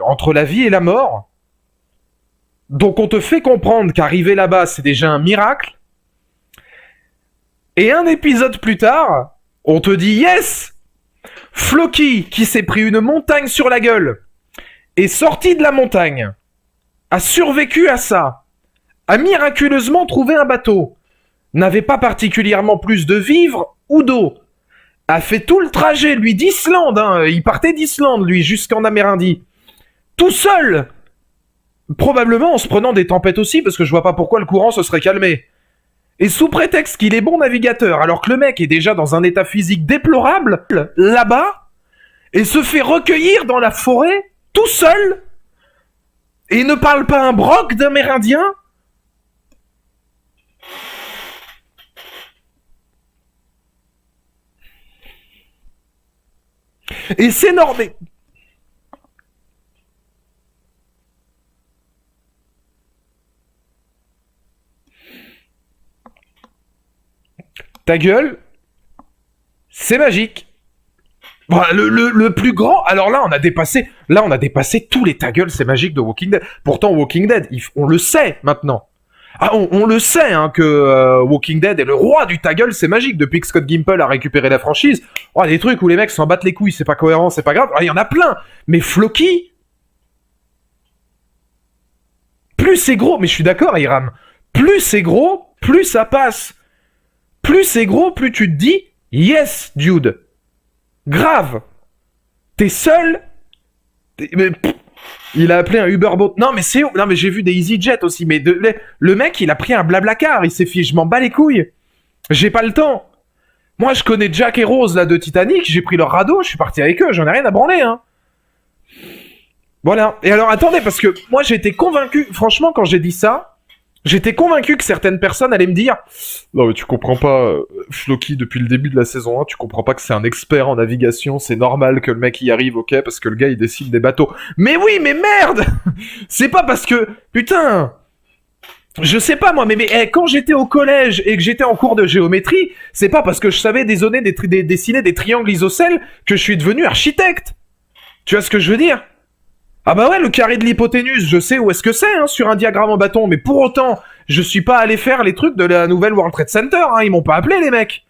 entre la vie et la mort. Donc on te fait comprendre qu'arriver là-bas, c'est déjà un miracle. Et un épisode plus tard, on te dit yes, Floki, qui s'est pris une montagne sur la gueule, est sorti de la montagne, a survécu à ça, a miraculeusement trouvé un bateau, n'avait pas particulièrement plus de vivres ou d'eau, a fait tout le trajet, lui, d'Islande, hein, il partait d'Islande, lui, jusqu'en Amérindie, tout seul, probablement en se prenant des tempêtes aussi, parce que je vois pas pourquoi le courant se serait calmé. Et sous prétexte qu'il est bon navigateur, alors que le mec est déjà dans un état physique déplorable, là-bas, et se fait recueillir dans la forêt, tout seul, et ne parle pas un broc d'Amérindien. Et c'est normal. Ta gueule, c'est magique. Bon, le plus grand, alors là on a dépassé tous les ta gueule, c'est magique de Walking Dead. Pourtant Walking Dead, on le sait maintenant. Ah, on le sait hein, que Walking Dead est le roi du ta gueule, c'est magique. Depuis que Scott Gimple a récupéré la franchise, oh, des trucs où les mecs s'en battent les couilles, c'est pas cohérent, c'est pas grave. Il y en a plein. Mais Floki, plus c'est gros, mais je suis d'accord, Iram. Plus c'est gros, plus ça passe. Plus c'est gros, plus tu te dis yes, dude. Grave. T'es seul. Il a appelé un Uberboat. Non mais j'ai vu des EasyJet aussi. Mais le mec, il a pris un Blablacar. Il s'est fiché. Je m'en bats les couilles. J'ai pas le temps. Moi, je connais Jack et Rose là de Titanic. J'ai pris leur radeau. Je suis parti avec eux. J'en ai rien à branler. Hein. Voilà. Et alors attendez, parce que moi j'étais convaincu. Franchement, quand j'ai dit ça. J'étais convaincu que certaines personnes allaient me dire non mais tu comprends pas, Floki depuis le début de la saison 1, tu comprends pas que c'est un expert en navigation, c'est normal que le mec y arrive, ok, parce que le gars il dessine des bateaux. Mais oui, mais merde. C'est pas parce que... Putain. Je sais pas moi, mais quand j'étais au collège et que j'étais en cours de géométrie, c'est pas parce que je savais dessiner des triangles isocèles que je suis devenu architecte. Tu vois ce que je veux dire? Ah bah ouais, le carré de l'hypoténuse, je sais où est-ce que c'est, hein, sur un diagramme en bâton, mais pour autant, je suis pas allé faire les trucs de la nouvelle World Trade Center, hein, ils m'ont pas appelé les mecs.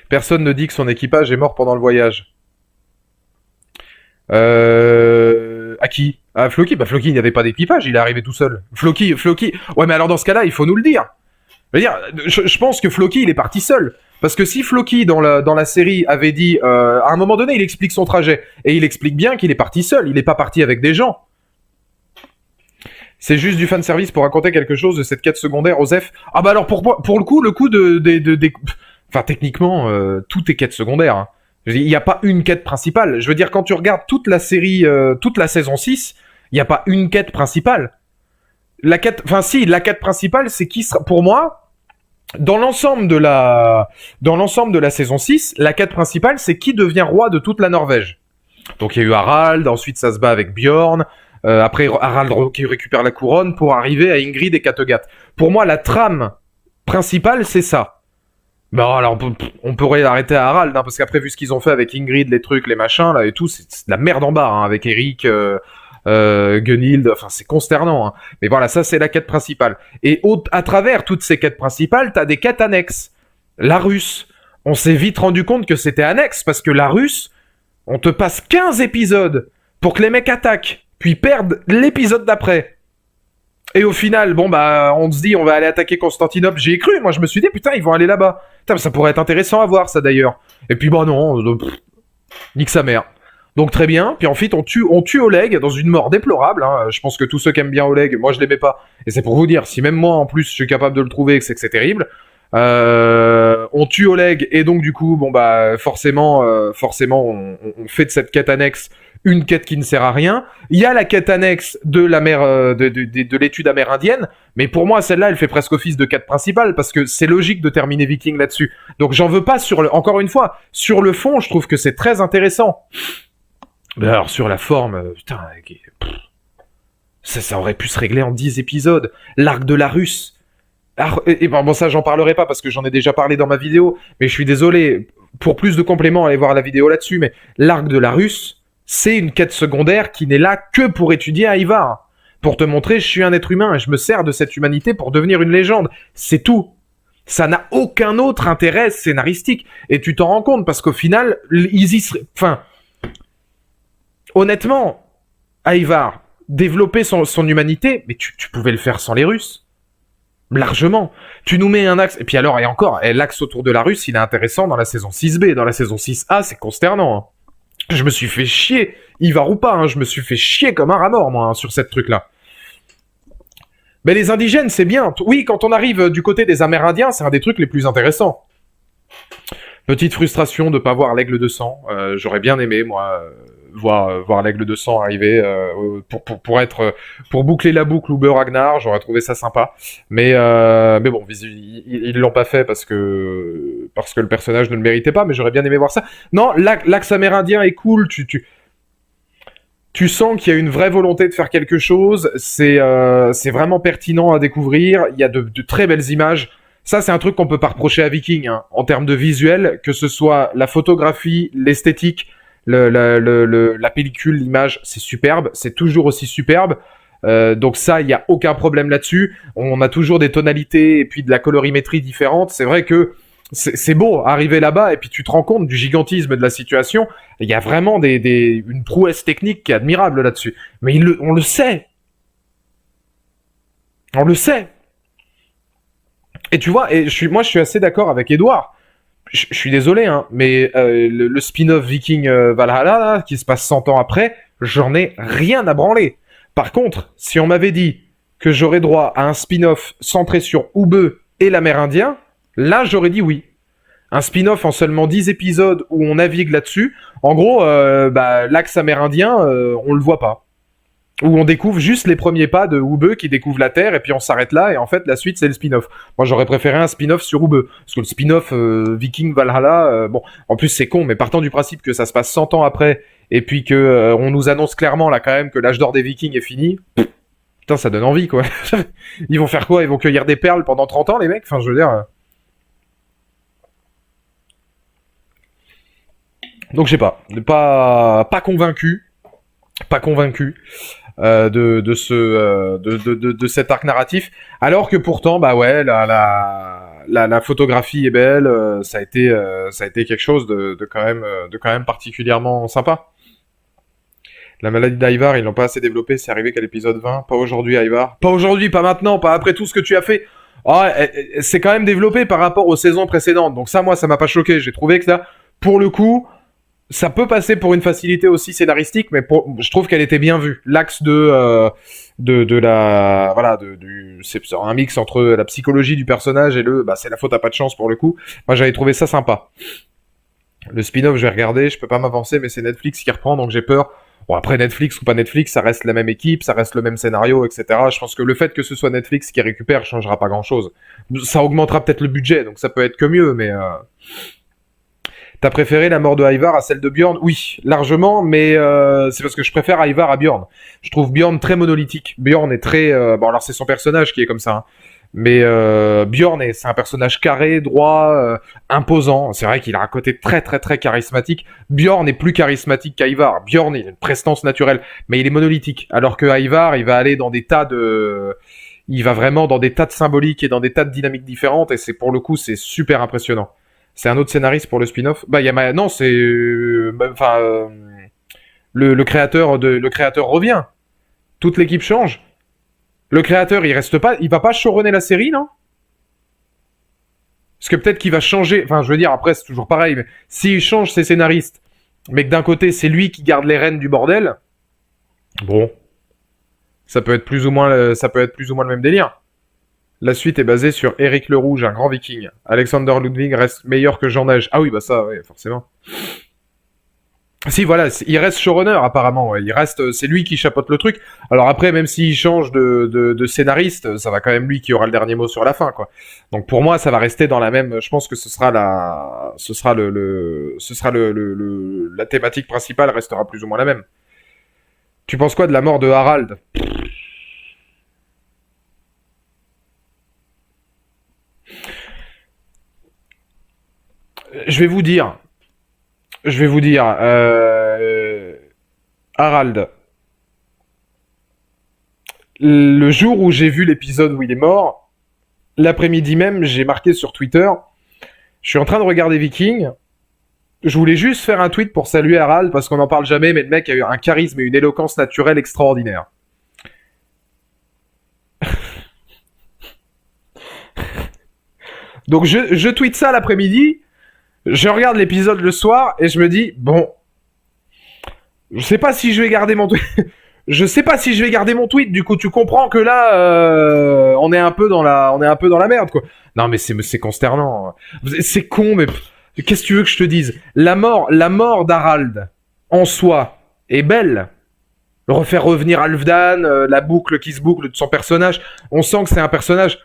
Personne ne dit que son équipage est mort pendant le voyage. À qui? À Floki? Bah Floki, il n'y avait pas d'équipage, il est arrivé tout seul. Floki... Ouais mais alors dans ce cas-là, il faut nous le dire. Je pense que Floki, il est parti seul. Parce que si Floki, dans la série, avait dit... à un moment donné, il explique son trajet. Et il explique bien qu'il est parti seul, il n'est pas parti avec des gens. C'est juste du fanservice pour raconter quelque chose de cette quête secondaire, Osef. Ah bah alors pour le coup de... Enfin techniquement, tout est quête secondaire. Hein. Il n'y a pas une quête principale. Je veux dire, quand tu regardes toute la série, toute la saison 6, il n'y a pas une quête principale. La quête principale, c'est qui sera... Pour moi, dans l'ensemble de la saison 6, la quête principale, c'est qui devient roi de toute la Norvège. Donc il y a eu Harald, ensuite ça se bat avec Bjorn, après Harald qui récupère la couronne pour arriver à Ingrid et Kattegat. Pour moi, la trame principale, c'est ça. Bon, alors on pourrait l'arrêter à Harald, hein, parce qu'après, vu ce qu'ils ont fait avec Ingrid, les trucs, les machins, là et tout, c'est de la merde en bas, hein, avec Eric, Gunhild, enfin c'est consternant. Hein. Mais voilà, ça c'est la quête principale. Et à travers toutes ces quêtes principales, t'as des quêtes annexes. La russe, on s'est vite rendu compte que c'était annexe, parce que la russe, on te passe 15 épisodes pour que les mecs attaquent, puis perdent l'épisode d'après. Et au final, bon bah, on se dit, on va aller attaquer Constantinople. J'y ai cru, moi je me suis dit, putain, ils vont aller là-bas. Putain, ça pourrait être intéressant à voir, ça d'ailleurs. Et puis bah non, nique sa mère. Donc très bien, puis ensuite on tue Oleg dans une mort déplorable. Hein. Je pense que tous ceux qui aiment bien Oleg, moi je l'aimais pas. Et c'est pour vous dire, si même moi en plus je suis capable de le trouver, c'est que c'est terrible. On tue Oleg et donc du coup, bon bah forcément, on fait de cette quête annexe une quête qui ne sert à rien. Il y a la quête annexe de la mer, de l'étude amérindienne, mais pour moi, celle-là, elle fait presque office de quête principale, parce que c'est logique de terminer Viking là-dessus. Donc j'en veux pas encore une fois, sur le fond, je trouve que c'est très intéressant. Mais alors, sur la forme, putain, ça aurait pu se régler en 10 épisodes. L'arc de la Russe. Et bon, ça, j'en parlerai pas parce que j'en ai déjà parlé dans ma vidéo, mais je suis désolé. Pour plus de compléments, allez voir la vidéo là-dessus, mais l'arc de la Russe, c'est une quête secondaire qui n'est là que pour étudier Ivar. Pour te montrer, je suis un être humain et je me sers de cette humanité pour devenir une légende. C'est tout. Ça n'a aucun autre intérêt scénaristique. Et tu t'en rends compte parce qu'au final, ils y seraient... Enfin, honnêtement, Ivar, développer son humanité, mais tu pouvais le faire sans les Russes. Largement. Tu nous mets un axe, et puis alors, et encore, l'axe autour de la Russe, il est intéressant dans la saison 6B. Dans la saison 6A, c'est consternant. Hein. Je me suis fait chier, Ivar ou pas, hein, je me suis fait chier comme un rat mort, moi, hein, sur cette truc-là. Mais les indigènes, c'est bien. Oui, quand on arrive du côté des Amérindiens, c'est un des trucs les plus intéressants. Petite frustration de pas voir l'aigle de sang. J'aurais bien aimé, moi, voir l'aigle de sang arriver pour boucler la boucle Uber Ragnar. J'aurais trouvé ça sympa. Mais bon, ils l'ont pas fait parce que le personnage ne le méritait pas. Mais j'aurais bien aimé voir ça. Non, l'axe amérindien est cool. Tu sens qu'il y a une vraie volonté de faire quelque chose. C'est vraiment pertinent à découvrir. Il y a de très belles images. Ça, c'est un truc qu'on peut pas reprocher à Viking, hein, en termes de visuel, que ce soit la photographie, l'esthétique, la pellicule, l'image, c'est superbe. C'est toujours aussi superbe. Donc ça, il n'y a aucun problème là-dessus. On a toujours des tonalités et puis de la colorimétrie différente. C'est vrai que c'est beau, arriver là-bas, et puis tu te rends compte du gigantisme de la situation. Il y a vraiment une prouesse technique qui est admirable là-dessus. Mais on le sait. On le sait. Et tu vois, moi je suis assez d'accord avec Edouard. Je suis désolé, hein, mais le spin-off Viking Valhalla, là, qui se passe 100 ans après, j'en ai rien à branler. Par contre, si on m'avait dit que j'aurais droit à un spin-off centré sur Ube et l'Amérindien, là j'aurais dit oui. Un spin-off en seulement 10 épisodes où on navigue là-dessus, en gros, l'axe amérindien, on le voit pas. Où on découvre juste les premiers pas de Ube qui découvre la Terre, et puis on s'arrête là, et en fait la suite c'est le spin-off. Moi j'aurais préféré un spin-off sur Ube, parce que le spin-off Viking Valhalla, bon, en plus c'est con, mais partant du principe que ça se passe 100 ans après, et puis que on nous annonce clairement là quand même que l'âge d'or des Vikings est fini, putain ça donne envie quoi. Ils vont faire quoi? Ils vont cueillir des perles pendant 30 ans les mecs? Enfin je veux dire... Donc je sais pas convaincu. Pas convaincu de cet arc narratif, alors que pourtant bah ouais la photographie est belle, ça a été quelque chose de quand même particulièrement sympa. La maladie d'Ivar, ils l'ont pas assez développé, c'est arrivé qu'à l'épisode 20. Pas aujourd'hui Ivar, pas aujourd'hui, pas maintenant, pas après tout ce que tu as fait. C'est quand même développé par rapport aux saisons précédentes, donc ça moi ça m'a pas choqué. J'ai trouvé que ça, pour le coup, ça peut passer pour une facilité aussi scénaristique, mais je trouve qu'elle était bien vue. L'axe c'est un mix entre la psychologie du personnage et c'est la faute à pas de chance pour le coup. Moi, j'avais trouvé ça sympa. Le spin-off, je vais regarder, je peux pas m'avancer, mais c'est Netflix qui reprend, donc j'ai peur. Bon, après, Netflix ou pas Netflix, ça reste la même équipe, ça reste le même scénario, etc. Je pense que le fait que ce soit Netflix qui récupère changera pas grand-chose. Ça augmentera peut-être le budget, donc ça peut être que mieux, mais... T'as préféré la mort de Ivar à celle de Bjorn? Oui, largement, mais c'est parce que je préfère Ivar à Bjorn. Je trouve Bjorn très monolithique. Bjorn est très... bon, alors c'est son personnage qui est comme ça, hein. Mais Bjorn, c'est un personnage carré, droit, imposant. C'est vrai qu'il a un côté très très très charismatique. Bjorn est plus charismatique qu'Ivar. Bjorn, il a une prestance naturelle, mais il est monolithique. Alors que Ivar, il va aller dans des tas de... Il va vraiment dans des tas de symboliques et dans des tas de dynamiques différentes, et c'est pour le coup, c'est super impressionnant. C'est un autre scénariste pour le spin-off. Bah, non, c'est, le créateur revient. Toute l'équipe change. Le créateur, il va pas showrunner la série, non? Parce que peut-être qu'il va changer. Enfin, je veux dire, après, c'est toujours pareil. Mais s'il change ses scénaristes, mais que d'un côté, c'est lui qui garde les rênes du bordel, bon, ça peut être plus ou moins le même délire. La suite est basée sur Éric le Rouge, un grand viking. Alexander Ludwig reste meilleur que Jean Neige. Ah oui, bah ça, ouais, forcément. Si, voilà, il reste showrunner apparemment. Ouais. Il reste, c'est lui qui chapeaute le truc. Alors après, même s'il change de scénariste, ça va quand même lui qui aura le dernier mot sur la fin, quoi. Donc pour moi, ça va rester dans la même. Je pense que ce sera la thématique principale restera plus ou moins la même. Tu penses quoi de la mort de Harald? Je vais vous dire. Je vais vous dire. Harald. Le jour où j'ai vu l'épisode où il est mort, l'après-midi même, j'ai marqué sur Twitter. Je suis en train de regarder Viking. Je voulais juste faire un tweet pour saluer Harald parce qu'on n'en parle jamais, mais le mec a eu un charisme et une éloquence naturelle extraordinaire. Donc je tweete ça l'après-midi, je regarde l'épisode le soir et je me dis bon, je sais pas si je vais garder mon tweet. Je sais pas si je vais garder mon tweet. Du coup, tu comprends que là, on est un peu dans la merde, quoi. Non, mais c'est consternant. C'est con, mais qu'est-ce que tu veux que je te dise? La mort d'Harald en soi est belle. Refaire revenir Halfdan, la boucle qui se boucle de son personnage. On sent que c'est un personnage.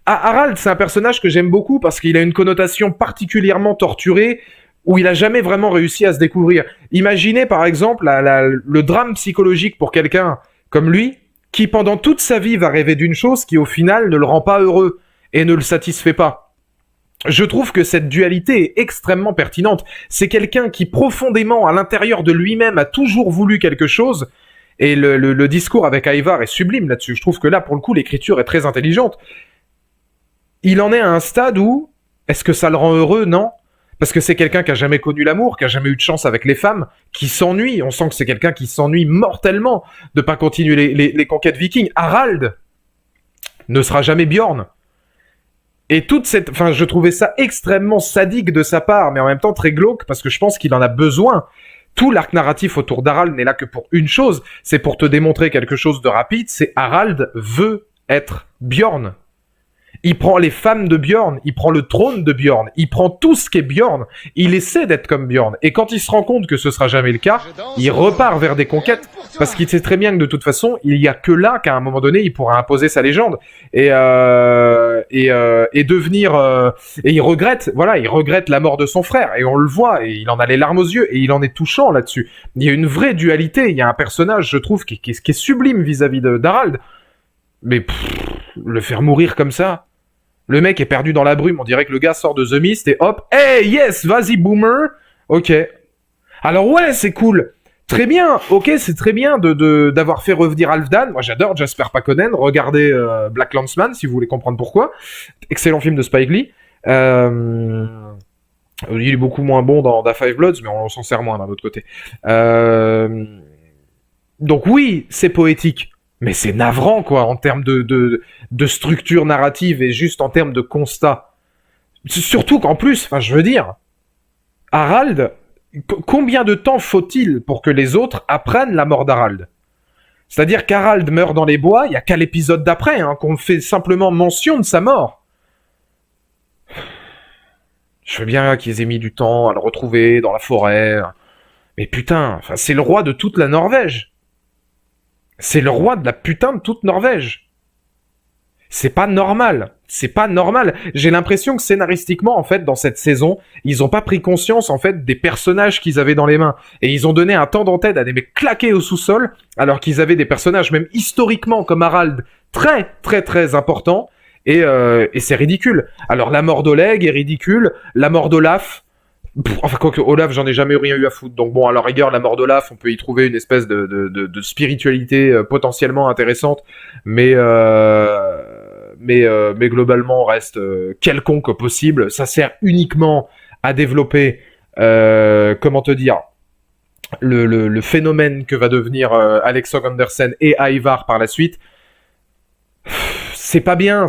Harald, c'est un personnage que j'aime beaucoup parce qu'il a une connotation particulièrement torturée où il a jamais vraiment réussi à se découvrir. Imaginez par exemple le drame psychologique pour quelqu'un comme lui qui pendant toute sa vie va rêver d'une chose qui au final ne le rend pas heureux et ne le satisfait pas. Je trouve que cette dualité est extrêmement pertinente. C'est quelqu'un qui profondément à l'intérieur de lui-même a toujours voulu quelque chose. Et le discours avec Ivar est sublime là-dessus. Je trouve que là, pour le coup, l'écriture est très intelligente. Il en est à un stade où, est-ce que ça le rend heureux? Non. Parce que c'est quelqu'un qui a jamais connu l'amour, qui a jamais eu de chance avec les femmes, qui s'ennuie. On sent que c'est quelqu'un qui s'ennuie mortellement de pas continuer les conquêtes vikings. Harald ne sera jamais Bjorn. Et toute cette, enfin, je trouvais ça extrêmement sadique de sa part, mais en même temps très glauque, parce que je pense qu'il en a besoin. Tout l'arc narratif autour d'Harald n'est là que pour une chose, c'est pour te démontrer quelque chose de rapide, c'est Harald veut être Bjorn. Il prend les femmes de Bjorn, il prend le trône de Bjorn, il prend tout ce qu'est Bjorn, il essaie d'être comme Bjorn. Et quand il se rend compte que ce sera jamais le cas, il repart vers des conquêtes, parce qu'il sait très bien que de toute façon, il y a que là qu'à un moment donné, il pourra imposer sa légende. Et devenir... et il regrette, voilà, il regrette la mort de son frère, et on le voit, et il en a les larmes aux yeux, et il en est touchant là-dessus. Il y a une vraie dualité, il y a un personnage, je trouve, qui est sublime vis-à-vis d'Harald. Mais le faire mourir comme ça... Le mec est perdu dans la brume, on dirait que le gars sort de The Mist et hop, hey yes, vas-y boomer. Ok. Alors ouais, c'est cool. Très bien, ok, c'est très bien d'avoir fait revenir Halfdan. Moi j'adore Jasper Pakonen, regardez Black Landsman si vous voulez comprendre pourquoi. Excellent film de Spike Lee. Il est beaucoup moins bon dans Da Five Bloods, mais on s'en sert moins d'un autre côté. Donc oui, c'est poétique. Mais c'est navrant, quoi, en termes de structure narrative et juste en termes de constat. Surtout qu'en plus, enfin, je veux dire, Harald, combien de temps faut-il pour que les autres apprennent la mort d'Harald? C'est-à-dire qu'Harald meurt dans les bois, il n'y a qu'à l'épisode d'après, hein, qu'on fait simplement mention de sa mort. Je veux bien qu'ils aient mis du temps à le retrouver dans la forêt. Mais putain, enfin, c'est le roi de toute la Norvège. C'est le roi de la putain de toute Norvège. C'est pas normal. C'est pas normal. J'ai l'impression que scénaristiquement, en fait, dans cette saison, ils ont pas pris conscience, en fait, des personnages qu'ils avaient dans les mains. Et ils ont donné un temps d'antenne à des mecs claqués au sous-sol, alors qu'ils avaient des personnages, même historiquement, comme Harald, très, très, très importants. Et c'est ridicule. Alors, la mort d'Oleg est ridicule. La mort d'Olaf, enfin, quoique Olaf, j'en ai jamais rien eu à foutre. Donc bon, à la rigueur, la mort d'Olaf, on peut y trouver une espèce de spiritualité potentiellement intéressante, mais globalement, on reste quelconque possible. Ça sert uniquement à développer, comment te dire, le phénomène que va devenir Alexander Andersen et Ivar par la suite. C'est pas bien,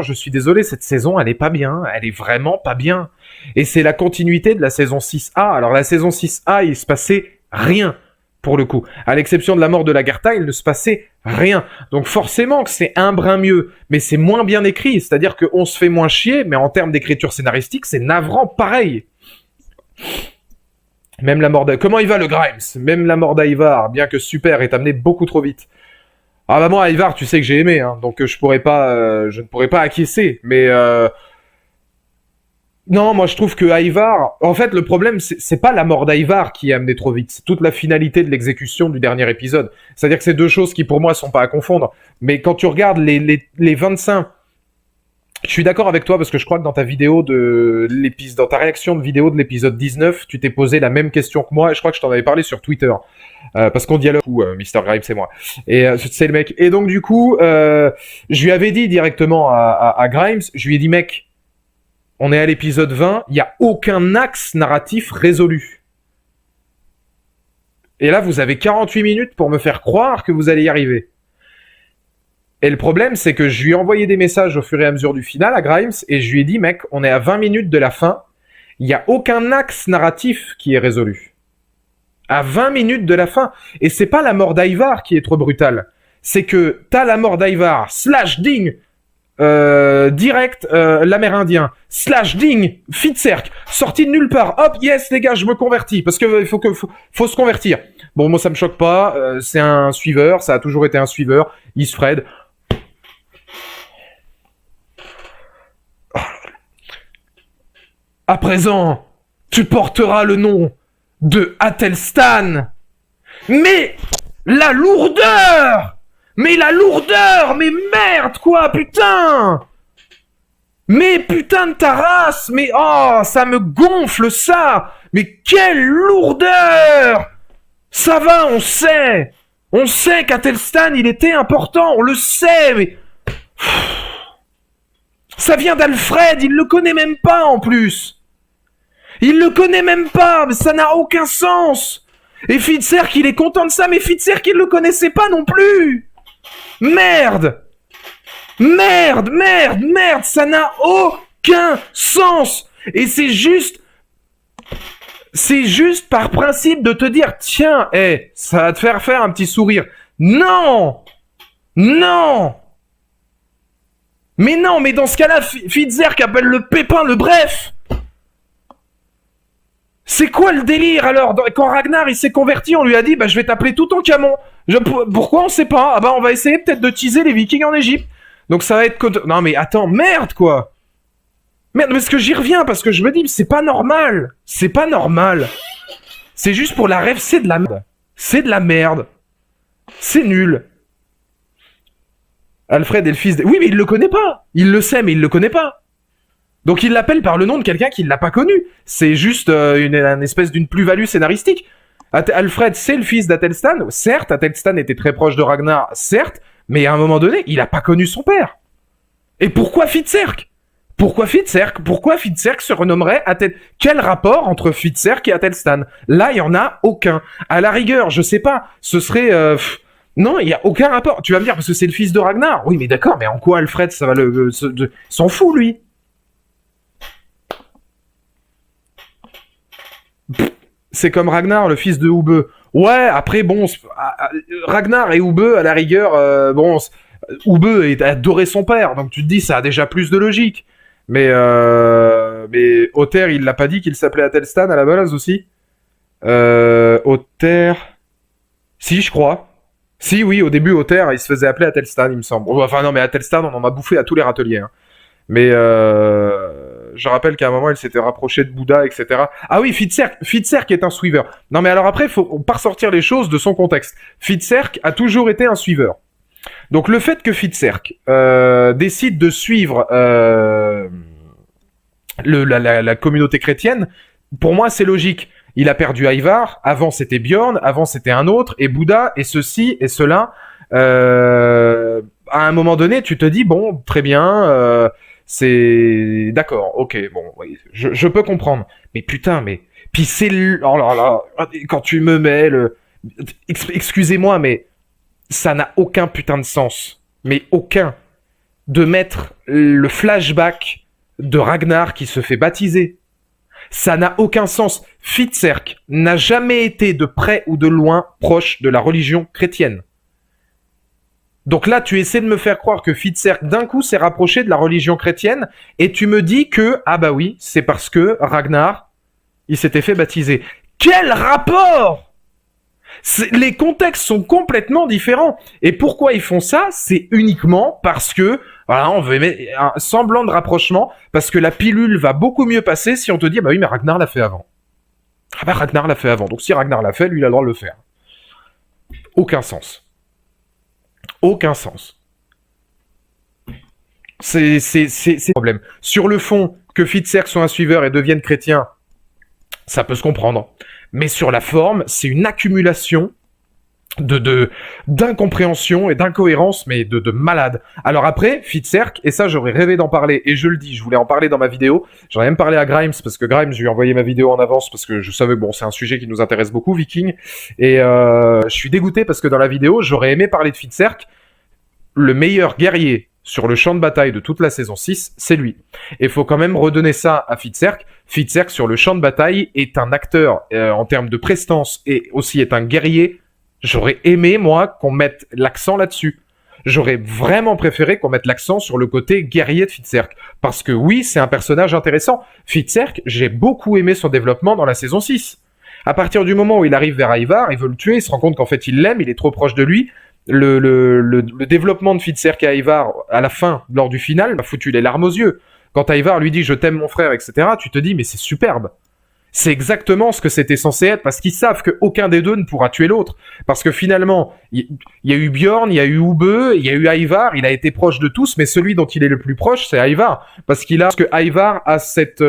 je suis désolé, cette saison, elle est pas bien, elle est vraiment pas bien. Et c'est la continuité de la saison 6A. Alors la saison 6A, il se passait rien, pour le coup. À l'exception de la mort de Lagertha, il ne se passait rien. Donc forcément que c'est un brin mieux, mais c'est moins bien écrit, c'est-à-dire qu'on se fait moins chier, mais en termes d'écriture scénaristique, c'est navrant pareil. Même la mort Comment il va le Grimes? Même la mort d'Ivar, bien que super, est amenée beaucoup trop vite. Ah bah moi, Ivar, tu sais que j'ai aimé, hein, donc je ne pourrais pas acquiescer, mais... Non, moi je trouve que Ivar... En fait, le problème, c'est pas la mort d'Ivar qui est amenée trop vite, c'est toute la finalité de l'exécution du dernier épisode. C'est-à-dire que c'est deux choses qui, pour moi, sont pas à confondre. Mais quand tu regardes les 25... Je suis d'accord avec toi parce que je crois que dans ta vidéo de l'épisode, dans ta réaction de vidéo de l'épisode 19, tu t'es posé la même question que moi et je crois que je t'en avais parlé sur Twitter. Parce qu'on dialogue, Mr. Grimes et moi. Et c'est le mec. Et donc du coup, je lui avais dit directement à Grimes, je lui ai dit mec, on est à l'épisode 20, il n'y a aucun axe narratif résolu. Et là, vous avez 48 minutes pour me faire croire que vous allez y arriver. Et le problème, c'est que je lui ai envoyé des messages au fur et à mesure du final à Grimes, et je lui ai dit, mec, on est à 20 minutes de la fin, il n'y a aucun axe narratif qui est résolu. À 20 minutes de la fin. Et c'est pas la mort d'Ivar qui est trop brutale. C'est que t'as la mort d'Ivar, slash ding, direct, l'Amérindien, slash ding, Fitzerk, sorti de nulle part, hop, yes les gars, je me convertis, parce que faut se convertir. Bon, moi ça me choque pas, c'est un suiveur, ça a toujours été un suiveur, Isfred. À présent, tu porteras le nom de Atelstan. Mais la lourdeur! Mais la lourdeur! Mais merde, quoi, putain! Mais putain de ta race! Mais oh, ça me gonfle, ça! Mais quelle lourdeur! Ça va, on sait! On sait qu'Atelstan, il était important, on le sait, mais... Ça vient d'Alfred, il le connaît même pas, en plus! Il le connaît même pas, mais ça n'a aucun sens. Et Fitzerk, il est content de ça, mais Fitzerk, il le connaissait pas non plus. Merde, merde, merde, merde, ça n'a aucun sens. Et c'est juste par principe de te dire, tiens, ça va te faire un petit sourire. Non, non. Mais non, mais dans ce cas-là, Fitzerk appelle le pépin le bref. C'est quoi le délire alors? Quand Ragnar il s'est converti, on lui a dit bah je vais t'appeler tout en camon. Pourquoi on sait pas? Ah bah on va essayer peut-être de teaser les Vikings en Égypte. Donc ça va être non mais attends, merde quoi. Merde, parce que j'y reviens parce que je me dis c'est pas normal. C'est pas normal. C'est juste pour la rêve, c'est de la merde. C'est de la merde. C'est nul. Alfred est le fils de... Oui mais il le connaît pas. Il le sait mais il le connaît pas. Donc il l'appelle par le nom de quelqu'un qui ne l'a pas connu. C'est juste une espèce d'une plus-value scénaristique. Alfred, c'est le fils d'Atelstan. Certes, Atelstan était très proche de Ragnar, certes, mais à un moment donné, il n'a pas connu son père. Et pourquoi Fitzerk? Pourquoi Fitzerk se renommerait Quel rapport entre Fitzerk et Atelstan? Là, il n'y en a aucun. À la rigueur, je sais pas, ce serait... Non, il n'y a aucun rapport. Tu vas me dire, parce que c'est le fils de Ragnar. Oui, mais d'accord, mais en quoi Alfred, ça va s'en fout, lui? C'est comme Ragnar, le fils de Ube. Ouais, après, bon, Ragnar et Ube, à la rigueur, bon, Ube a adoré son père, donc tu te dis, ça a déjà plus de logique. Mais Other, il l'a pas dit qu'il s'appelait Atelstan à la base aussi. Other... Si, je crois. Si, oui, au début, Other, il se faisait appeler Atelstan, il me semble. Enfin, non, mais Atelstan, on en a bouffé à tous les râteliers. Hein. Mais je rappelle qu'à un moment, il s'était rapproché de Bouddha, etc. Ah oui, Fitzerk est un suiveur. Non, mais alors après, faut pas ressortir les choses de son contexte. Fitzerk a toujours été un suiveur. Donc le fait que Fitzerk décide de suivre la communauté chrétienne, pour moi, c'est logique. Il a perdu Ivar, avant c'était Bjorn, avant c'était un autre, et Bouddha, et ceci, et cela. À un moment donné, tu te dis, bon, très bien... c'est... D'accord, ok, bon, oui, je peux comprendre. Mais putain, mais... Puis c'est... Oh là là, quand tu me mets le... Excusez-moi, mais... Ça n'a aucun putain de sens. Mais aucun. De mettre le flashback de Ragnar qui se fait baptiser. Ça n'a aucun sens. Fitzerk n'a jamais été de près ou de loin proche de la religion chrétienne. Donc là, tu essaies de me faire croire que Fitzerk, d'un coup, s'est rapproché de la religion chrétienne, et tu me dis que, ah bah oui, c'est parce que Ragnar, il s'était fait baptiser. Quel rapport? Les contextes sont complètement différents. Et pourquoi ils font ça? C'est uniquement parce que, voilà, on veut mettre un semblant de rapprochement, parce que la pilule va beaucoup mieux passer si on te dit, bah oui, mais Ragnar l'a fait avant. Ah bah Ragnar l'a fait avant, donc si Ragnar l'a fait, lui il a le droit de le faire. Aucun sens. Aucun sens. C'est le problème. Sur le fond, que Fitzerk soit un suiveur et devienne chrétien, ça peut se comprendre. Mais sur la forme, c'est une accumulation d'incompréhension et d'incohérence, mais de malade. Alors après, Fitzerk, et ça j'aurais rêvé d'en parler, et je le dis, je voulais en parler dans ma vidéo, j'en ai même parlé à Grimes, parce que Grimes, je lui ai envoyé ma vidéo en avance, parce que je savais que bon, c'est un sujet qui nous intéresse beaucoup, Viking, et je suis dégoûté parce que dans la vidéo, j'aurais aimé parler de Fitzerk, le meilleur guerrier sur le champ de bataille de toute la saison 6, c'est lui. Et il faut quand même redonner ça à Fitzerk. Fitzerk, sur le champ de bataille, est un acteur en termes de prestance et aussi est un guerrier. J'aurais aimé, moi, qu'on mette l'accent là-dessus. J'aurais vraiment préféré qu'on mette l'accent sur le côté guerrier de Fitzerk. Parce que oui, c'est un personnage intéressant. Fitzerk, j'ai beaucoup aimé son développement dans la saison 6. À partir du moment où il arrive vers Ivar, il veut le tuer, il se rend compte qu'en fait il l'aime, il est trop proche de lui. Le développement de Fitzerk et Ivar, à la fin, lors du final, m'a foutu les larmes aux yeux. Quand Ivar lui dit « je t'aime mon frère », etc., tu te dis « mais c'est superbe ». C'est exactement ce que c'était censé être, parce qu'ils savent qu'aucun des deux ne pourra tuer l'autre. Parce que finalement, il y a eu Bjorn, il y a eu Ubbe, il y a eu Ivar, il a été proche de tous, mais celui dont il est le plus proche, c'est Ivar. Parce que Ivar a cette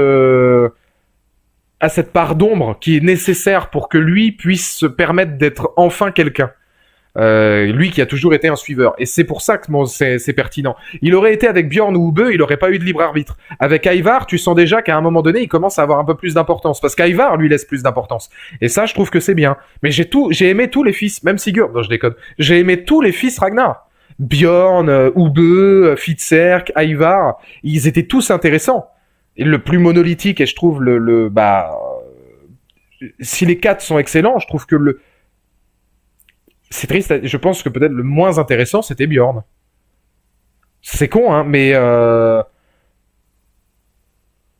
part d'ombre qui est nécessaire pour que lui puisse se permettre d'être enfin quelqu'un. Lui qui a toujours été un suiveur. Et c'est pour ça que c'est pertinent. Il aurait été avec Bjorn ou Ubbe, il aurait pas eu de libre arbitre. Avec Ivar, tu sens déjà qu'à un moment donné, il commence à avoir un peu plus d'importance. Parce qu'Ivar lui laisse plus d'importance. Et ça, je trouve que c'est bien. Mais j'ai aimé tous les fils, même Sigurd, non je déconne. J'ai aimé tous les fils Ragnar. Bjorn, Ubbe, Fitzerk, Ivar, ils étaient tous intéressants. Et le plus monolithique, et je trouve si les 4 sont excellents, je trouve que c'est triste, je pense que peut-être le moins intéressant, c'était Bjorn. C'est con, hein, mais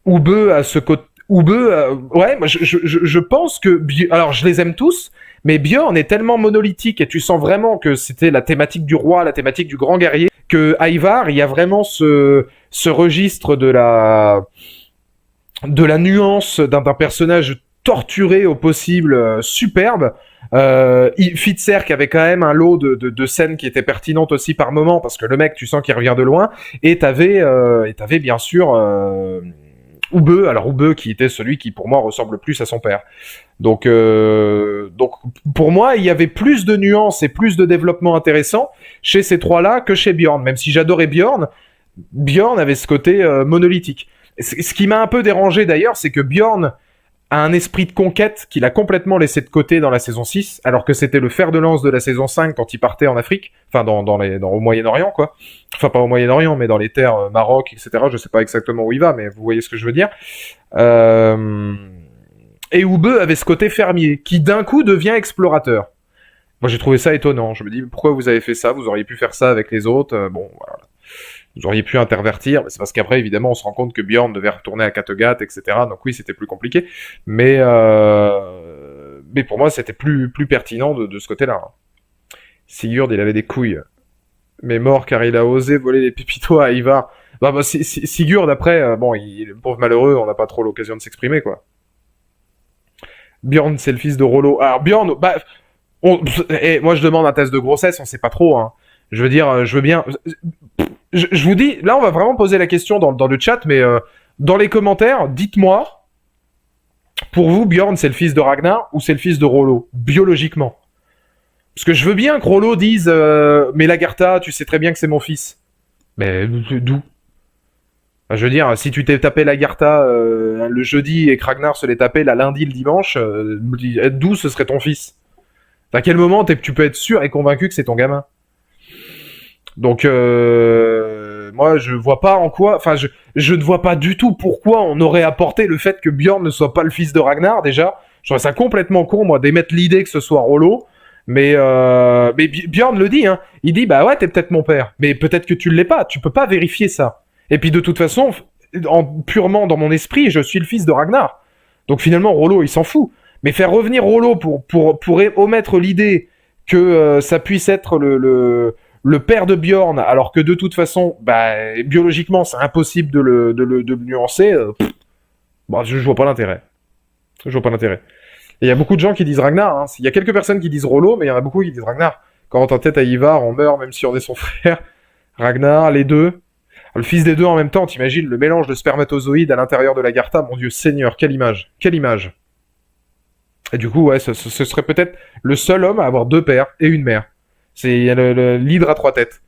Ubbe à ce côté... ouais, moi je pense que... Alors, je les aime tous, mais Bjorn est tellement monolithique, et tu sens vraiment que c'était la thématique du roi, la thématique du grand guerrier, que Ivar, il y a vraiment ce registre de la nuance d'un personnage torturé au possible, superbe. Fitzerk avait quand même un lot de scènes qui étaient pertinentes aussi par moment, parce que le mec, tu sens qu'il revient de loin, et t'avais bien sûr Ubbe, alors Ubbe qui était celui qui pour moi ressemble le plus à son père. Donc pour moi, il y avait plus de nuances et plus de développement intéressant chez ces trois-là que chez Bjorn, même si j'adorais Bjorn avait ce côté monolithique. Ce qui m'a un peu dérangé d'ailleurs, c'est que Bjorn a un esprit de conquête qu'il a complètement laissé de côté dans la saison 6, alors que c'était le fer de lance de la saison 5 quand il partait en Afrique, enfin au Moyen-Orient, quoi. Enfin, pas au Moyen-Orient, mais dans les terres Maroc, etc. Je sais pas exactement où il va, mais vous voyez ce que je veux dire. Et Ubbe avait ce côté fermier, qui d'un coup devient explorateur. Moi, j'ai trouvé ça étonnant. Je me dis, pourquoi vous avez fait ça? Vous auriez pu faire ça avec les autres. Bon, voilà. Vous auriez pu intervertir, mais c'est parce qu'après, évidemment, on se rend compte que Bjorn devait retourner à Kattegat, etc. Donc oui, c'était plus compliqué. Mais pour moi, c'était plus pertinent de ce côté-là. Sigurd, il avait des couilles. Mais mort car il a osé voler les pépitos à Ivar. Sigurd, après, le pauvre malheureux, on n'a pas trop l'occasion de s'exprimer, quoi. Bjorn, c'est le fils de Rollo. Alors Bjorn, moi je demande un test de grossesse, on sait pas trop, hein. Je veux dire, je veux bien... Je vous dis, là on va vraiment poser la question dans le chat, mais dans les commentaires, dites-moi, pour vous, Bjorn c'est le fils de Ragnar ou c'est le fils de Rollo, biologiquement? Parce que je veux bien que Rollo dise mais Lagertha, tu sais très bien que c'est mon fils. Mais d'où? Enfin, je veux dire, si tu t'es tapé Lagertha le jeudi et que Ragnar se l'est tapé la lundi, le dimanche, d'où ce serait ton fils? À quel moment tu peux être sûr et convaincu que c'est ton gamin? Donc moi je vois pas en quoi, enfin je ne vois pas du tout pourquoi on aurait apporté le fait que Bjorn ne soit pas le fils de Ragnar. Déjà, je trouve ça complètement con, moi, d'émettre l'idée que ce soit Rollo. Mais Bjorn le dit, hein. Il dit bah ouais, t'es peut-être mon père, mais peut-être que tu l'es pas. Tu peux pas vérifier ça. Et puis de toute façon, purement dans mon esprit, je suis le fils de Ragnar. Donc finalement Rollo il s'en fout. Mais faire revenir Rollo pour omettre l'idée que ça puisse être le père de Bjorn, alors que de toute façon, bah, biologiquement, c'est impossible de le nuancer, bah, je vois pas l'intérêt. Je vois pas l'intérêt. Et il y a beaucoup de gens qui disent Ragnar. Hein. Il y a quelques personnes qui disent Rollo, mais il y en a beaucoup qui disent Ragnar. Quand on t'entête à Ivar, on meurt même si on est son frère. Ragnar, les deux. Le fils des deux en même temps, t'imagines le mélange de spermatozoïdes à l'intérieur de la Gartha, mon dieu Seigneur, quelle image. Quelle image. Et du coup, ouais, ce serait peut-être le seul homme à avoir deux pères et une mère. C'est l'hydre à trois têtes.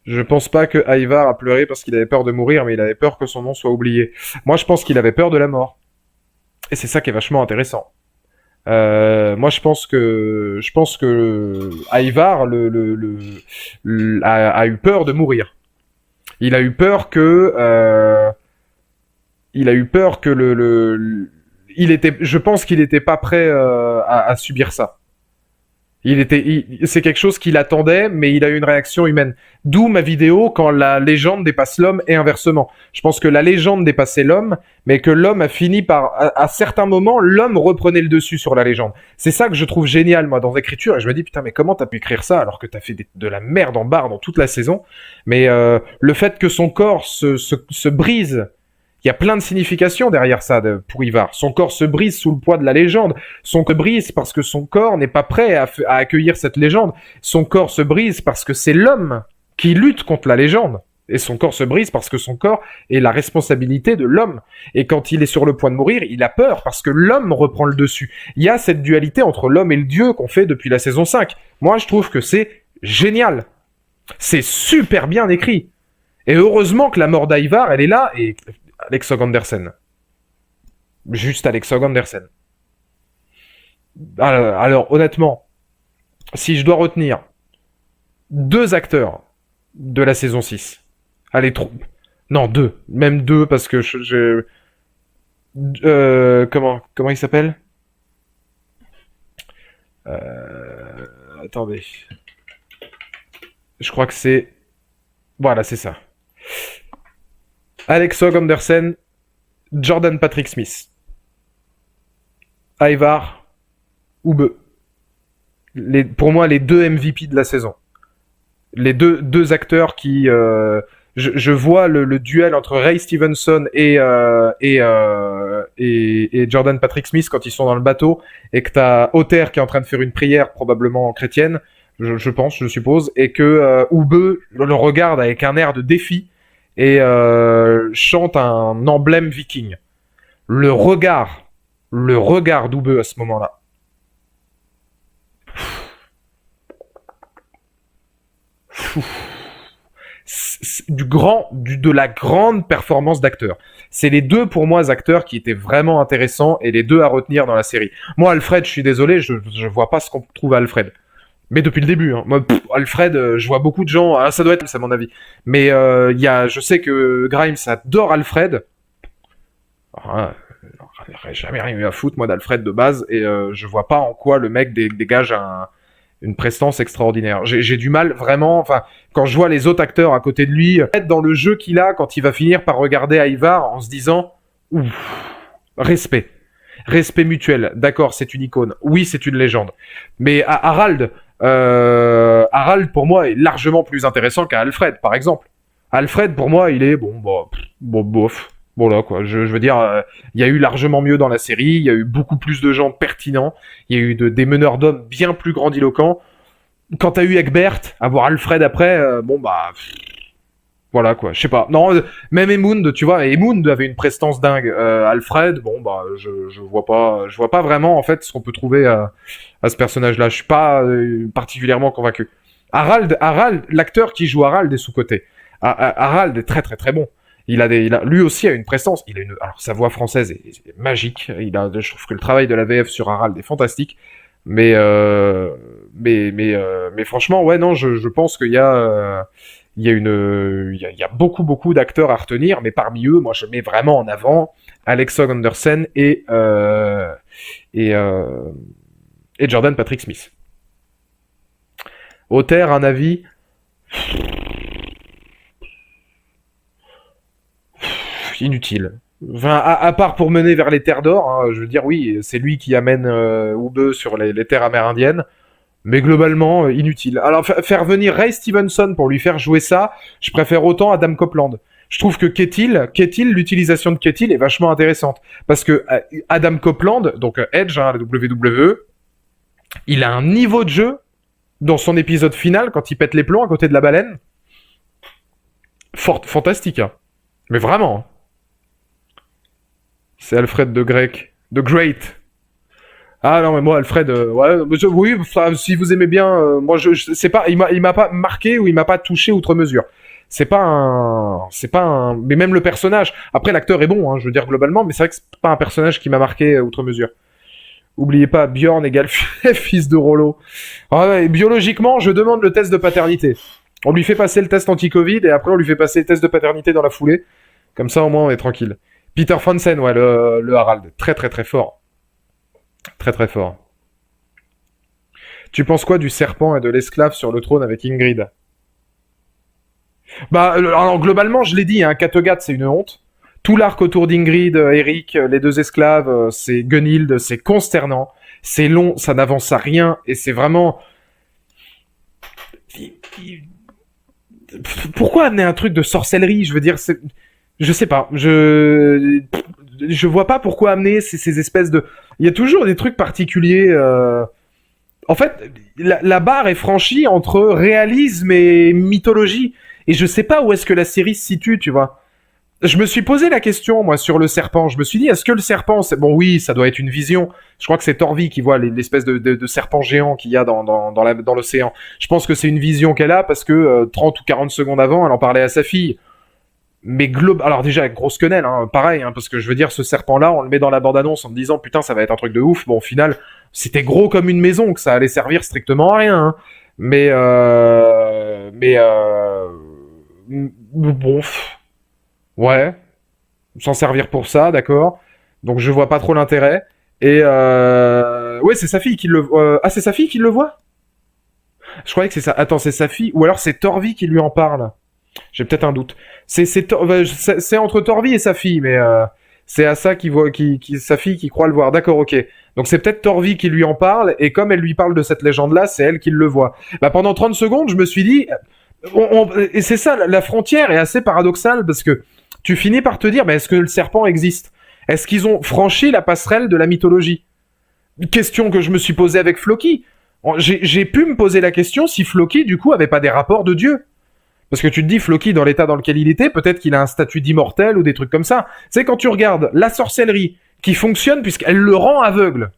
Je pense pas que Ivar a pleuré parce qu'il avait peur de mourir, mais il avait peur que son nom soit oublié. Moi, je pense qu'il avait peur de la mort. Et c'est ça qui est vachement intéressant. Moi, je pense que Ivar a eu peur de mourir. Il a eu peur que, il a eu peur que je pense qu'il était pas prêt à subir ça. C'est quelque chose qu'il attendait, mais il a eu une réaction humaine. D'où ma vidéo quand la légende dépasse l'homme et inversement. Je pense que la légende dépassait l'homme, mais que l'homme a fini par, à certains moments, l'homme reprenait le dessus sur la légende. C'est ça que je trouve génial, moi, dans l'écriture. Et je me dis, putain, mais comment t'as pu écrire ça alors que t'as fait de la merde en barre dans toute la saison? Mais le fait que son corps se brise, il y a plein de significations derrière ça pour Ivar. Son corps se brise sous le poids de la légende. Son corps se brise parce que son corps n'est pas prêt à accueillir cette légende. Son corps se brise parce que c'est l'homme qui lutte contre la légende. Et son corps se brise parce que son corps est la responsabilité de l'homme. Et quand il est sur le point de mourir, il a peur parce que l'homme reprend le dessus. Il y a cette dualité entre l'homme et le dieu qu'on fait depuis la saison 5. Moi, je trouve que c'est génial. C'est super bien écrit. Et heureusement que la mort d'Ivar, elle est là, et Alexa Andersen. Juste Alexa Andersen. Alors, honnêtement, si je dois retenir deux acteurs de la saison 6, allez, non, deux. Même deux, parce que comment il s'appelle Attendez. Je crois que c'est... Voilà, c'est ça. Alexa Andersen, Jordan Patrick Smith. Ivar, Ube. Pour moi, les deux MVP de la saison. Les deux acteurs qui... je vois le duel entre Ray Stevenson et Jordan Patrick Smith quand ils sont dans le bateau, et que t'as Otter qui est en train de faire une prière probablement chrétienne, je suppose, et que Ube le regarde avec un air de défi et chante un emblème viking. Le regard d'Ube à ce moment-là. De la grande performance d'acteur. C'est les deux, pour moi, acteurs qui étaient vraiment intéressants et les deux à retenir dans la série. Moi, Alfred, je suis désolé, je vois pas ce qu'on trouve à Alfred. Mais depuis le début, hein. Moi, Alfred, je vois beaucoup de gens, ça doit être, c'est à mon avis. Mais je sais que Grimes adore Alfred. J'aurais jamais rien eu à foutre, moi, d'Alfred de base, et je vois pas en quoi le mec dégage une prestance extraordinaire. J'ai du mal, vraiment, enfin, quand je vois les autres acteurs à côté de lui, être dans le jeu qu'il a quand il va finir par regarder Ivar en se disant, ouf, respect. Respect mutuel. D'accord, c'est une icône. Oui, c'est une légende. Mais Harald, pour moi, est largement plus intéressant qu'Alfred, par exemple. Alfred, pour moi, il est, bof. Bon là quoi, je veux dire, il y a eu largement mieux dans la série, il y a eu beaucoup plus de gens pertinents, il y a eu des meneurs d'hommes bien plus grandiloquents. Quand t'as eu Egbert, avoir Alfred après, voilà quoi, je sais pas. Non, même Emund, tu vois, Emund avait une prestance dingue. Alfred, je vois pas vraiment en fait ce qu'on peut trouver à ce personnage-là. Je suis pas particulièrement convaincu. Harald, l'acteur qui joue Harald est sous-coté. Harald est très très très bon. Lui aussi a une prestance. Alors sa voix française est magique. Je trouve que le travail de la VF sur Harald est fantastique. Mais franchement, ouais, non, je pense qu'il y a, il y a beaucoup d'acteurs à retenir. Mais parmi eux, moi, je mets vraiment en avant Alexa Andersen et Jordan Patrick Smith. Otter, un avis? Inutile. Enfin, à part pour mener vers les terres d'or, hein, je veux dire, oui, c'est lui qui amène Ube sur les terres amérindiennes, mais globalement, inutile. Alors, faire venir Ray Stevenson pour lui faire jouer ça, je préfère autant Adam Copeland. Je trouve que Kettil, l'utilisation de Kettil est vachement intéressante. Parce que Adam Copeland, donc Edge, hein, la WWE, il a un niveau de jeu dans son épisode final, quand il pète les plombs à côté de la baleine, fantastique. Hein. Mais vraiment. Hein. C'est Alfred de Grec. The Great. Ah non, mais moi, Alfred, ouais, oui, si vous aimez bien, moi, c'est pas, il m'a pas marqué ou il m'a pas touché outre mesure. C'est pas un, mais même le personnage. Après, l'acteur est bon, hein, je veux dire globalement, mais c'est vrai que c'est pas un personnage qui m'a marqué outre mesure. Oubliez pas, Bjorn égale fils de Rollo. Ah ouais, biologiquement, je demande le test de paternité. On lui fait passer le test anti-Covid et après on lui fait passer le test de paternité dans la foulée. Comme ça, au moins, on est tranquille. Peter Fransen, ouais, le Harald. Très, très, très fort. Très, très fort. Tu penses quoi du serpent et de l'esclave sur le trône avec Ingrid? Bah, alors globalement, je l'ai dit, hein, Kattegat, c'est une honte. Tout l'arc autour d'Ingrid, Eric, les deux esclaves, c'est Gunhild, c'est consternant. C'est long, ça n'avance à rien, et c'est vraiment... Pourquoi amener un truc de sorcellerie? Je veux dire, c'est... Je sais pas, je vois pas pourquoi amener ces espèces de... Il y a toujours des trucs particuliers... En fait, la barre est franchie entre réalisme et mythologie. Et je sais pas où est-ce que la série se situe, tu vois. Je me suis posé la question, moi, sur le serpent. Je me suis dit, est-ce que le serpent, c'est... Bon, oui, ça doit être une vision. Je crois que c'est Torvi qui voit l'espèce de serpent géant qu'il y a dans l'océan. Je pense que c'est une vision qu'elle a parce que 30 ou 40 secondes avant, elle en parlait à sa fille. Mais alors déjà, avec grosse quenelle, hein, pareil, hein, parce que je veux dire, ce serpent-là, on le met dans la bande-annonce en me disant, putain, ça va être un truc de ouf. Bon, au final, c'était gros comme une maison, que ça allait servir strictement à rien. Hein. Mais, bon, ouais, s'en servir pour ça, d'accord. Donc je vois pas trop l'intérêt. Et ouais, c'est sa fille qui le. Ah, c'est sa fille qui le voit. Je croyais que c'est ça. Attends, c'est sa fille, ou alors c'est Torvi qui lui en parle. J'ai peut-être un doute. C'est entre Torvi et sa fille, mais c'est à ça sa fille qui croit le voir. D'accord, ok. Donc c'est peut-être Torvi qui lui en parle, et comme elle lui parle de cette légende-là, c'est elle qui le voit. Bah pendant 30 secondes, je me suis dit, et c'est ça, la frontière est assez paradoxale, parce que tu finis par te dire, mais est-ce que le serpent existe? Est-ce qu'ils ont franchi la passerelle de la mythologie? Question que je me suis posée avec Floki. J'ai pu me poser la question si Floki, du coup, avait pas des rapports de Dieu. Parce que tu te dis, Floki, dans l'état dans lequel il était, peut-être qu'il a un statut d'immortel ou des trucs comme ça. C'est quand tu regardes la sorcellerie qui fonctionne puisqu'elle le rend aveugle.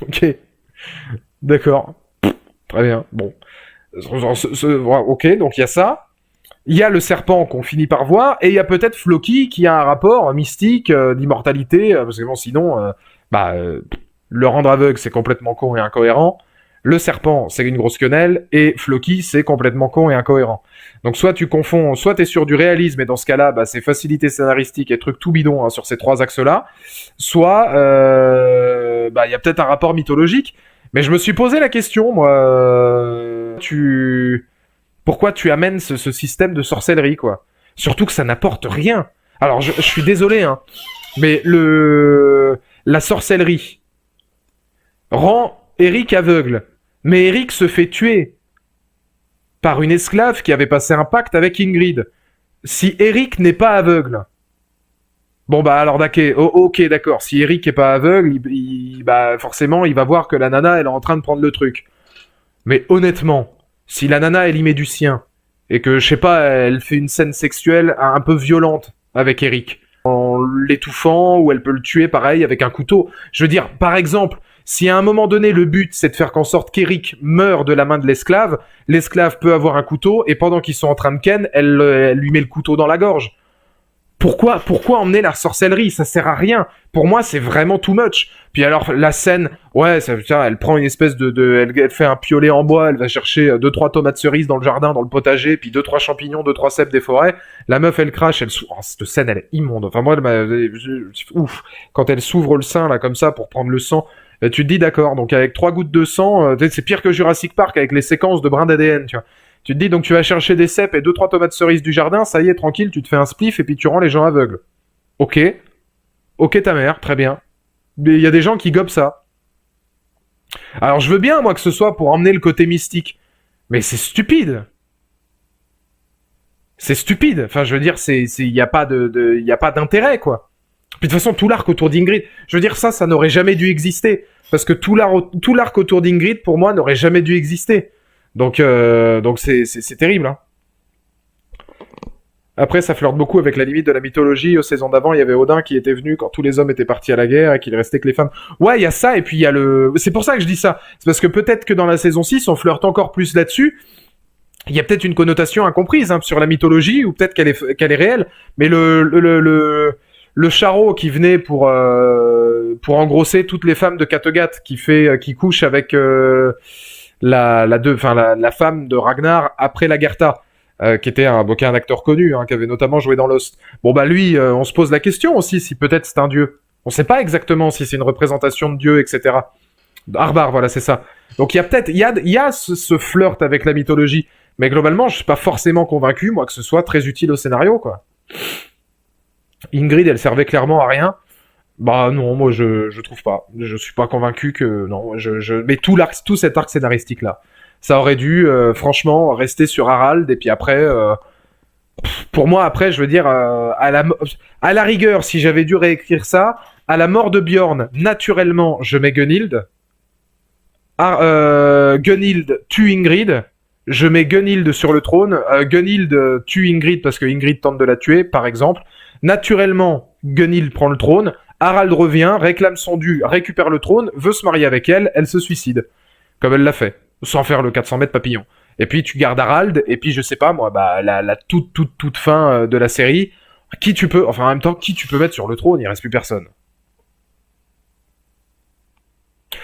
Ok. D'accord. Très bien. Bon. Ok, donc il y a ça. Il y a le serpent qu'on finit par voir, et il y a peut-être Floki qui a un rapport mystique d'immortalité, parce que bon, sinon, le rendre aveugle, c'est complètement con et incohérent. Le serpent, c'est une grosse quenelle, et Floki, c'est complètement con et incohérent. Donc soit tu confonds, soit t'es sur du réalisme, et dans ce cas-là, c'est facilité scénaristique et truc tout bidon hein, sur ces trois axes-là, soit il y a peut-être un rapport mythologique, mais je me suis posé la question, moi, pourquoi tu amènes ce système de sorcellerie, quoi? Surtout que ça n'apporte rien. Alors, je suis désolé, hein, mais la sorcellerie rend Eric aveugle. Mais Eric se fait tuer par une esclave qui avait passé un pacte avec Ingrid. Si Eric n'est pas aveugle, bon alors ok d'accord, si Eric est pas aveugle, forcément il va voir que la nana elle est en train de prendre le truc. Mais honnêtement, si la nana elle y met du sien, et que je sais pas, elle fait une scène sexuelle un peu violente avec Eric, en l'étouffant, ou elle peut le tuer pareil avec un couteau. Je veux dire, par exemple, si à un moment donné le but c'est de faire qu'en sorte qu'Eric meure de la main de l'esclave, l'esclave peut avoir un couteau, et pendant qu'ils sont en train de ken, elle lui met le couteau dans la gorge. Pourquoi emmener la sorcellerie? Ça sert à rien. Pour moi, c'est vraiment too much. Puis alors, la scène, ouais, elle prend une espèce elle fait un piolet en bois, elle va chercher 2-3 tomates cerises dans le jardin, dans le potager, puis 2-3 champignons, 2-3 cèpes des forêts. La meuf, elle crache, cette scène, elle est immonde. Enfin, moi, ouf. Quand elle s'ouvre le sein, là, comme ça, pour prendre le sang, tu te dis, d'accord, donc avec 3 gouttes de sang, c'est pire que Jurassic Park avec les séquences de brins d'ADN, tu vois. Tu te dis, donc tu vas chercher des cèpes et 2-3 tomates cerises du jardin, ça y est, tranquille, tu te fais un spliff et puis tu rends les gens aveugles. Ok. Ok ta mère, très bien. Mais il y a des gens qui gobent ça. Alors je veux bien, moi, que ce soit pour emmener le côté mystique. Mais c'est stupide. C'est stupide. Enfin, je veux dire, il y a pas y a pas d'intérêt, quoi. Puis de toute façon, tout l'arc autour d'Ingrid, je veux dire, ça n'aurait jamais dû exister. Parce que tout l'arc autour d'Ingrid, pour moi, n'aurait jamais dû exister. Donc c'est terrible, hein. Après, ça flirte beaucoup avec la limite de la mythologie. Aux saisons d'avant, il y avait Odin qui était venu quand tous les hommes étaient partis à la guerre et qu'il restait que les femmes. Ouais, il y a ça, et puis il y a le... C'est pour ça que je dis ça. C'est parce que peut-être que dans la saison 6, on flirte encore plus là-dessus. Il y a peut-être une connotation incomprise sur la mythologie, ou peut-être qu'elle est réelle. Mais le charreau qui venait pour engrosser toutes les femmes de Kattegat, qui couche avec la femme de Ragnar après Lagertha, qui était un acteur connu, qui avait notamment joué dans Lost. Bon bah lui, on se pose la question aussi si peut-être c'est un dieu. On sait pas exactement si c'est une représentation de dieu, etc. Arbar, voilà, c'est ça. Donc il y a peut-être, il y a ce flirt avec la mythologie, mais globalement, je suis pas forcément convaincu, moi, que ce soit très utile au scénario, quoi. Ingrid, elle servait clairement à rien. Bah non, moi je trouve pas. Je suis pas convaincu que non. Mais tout cet arc scénaristique là, ça aurait dû franchement rester sur Harald et puis après, pour moi après, je veux dire à la rigueur, si j'avais dû réécrire ça, à la mort de Bjorn, naturellement, je mets Gunhild. Gunhild tue Ingrid. Je mets Gunhild sur le trône. Gunhild tue Ingrid parce que Ingrid tente de la tuer, par exemple. Naturellement, Gunhild prend le trône. Harald revient, réclame son dû, récupère le trône, veut se marier avec elle, elle se suicide. Comme elle l'a fait. Sans faire le 400 mètres papillon. Et puis tu gardes Harald, et puis je sais pas moi, bah la toute fin de la série, qui tu peux mettre sur le trône, il reste plus personne.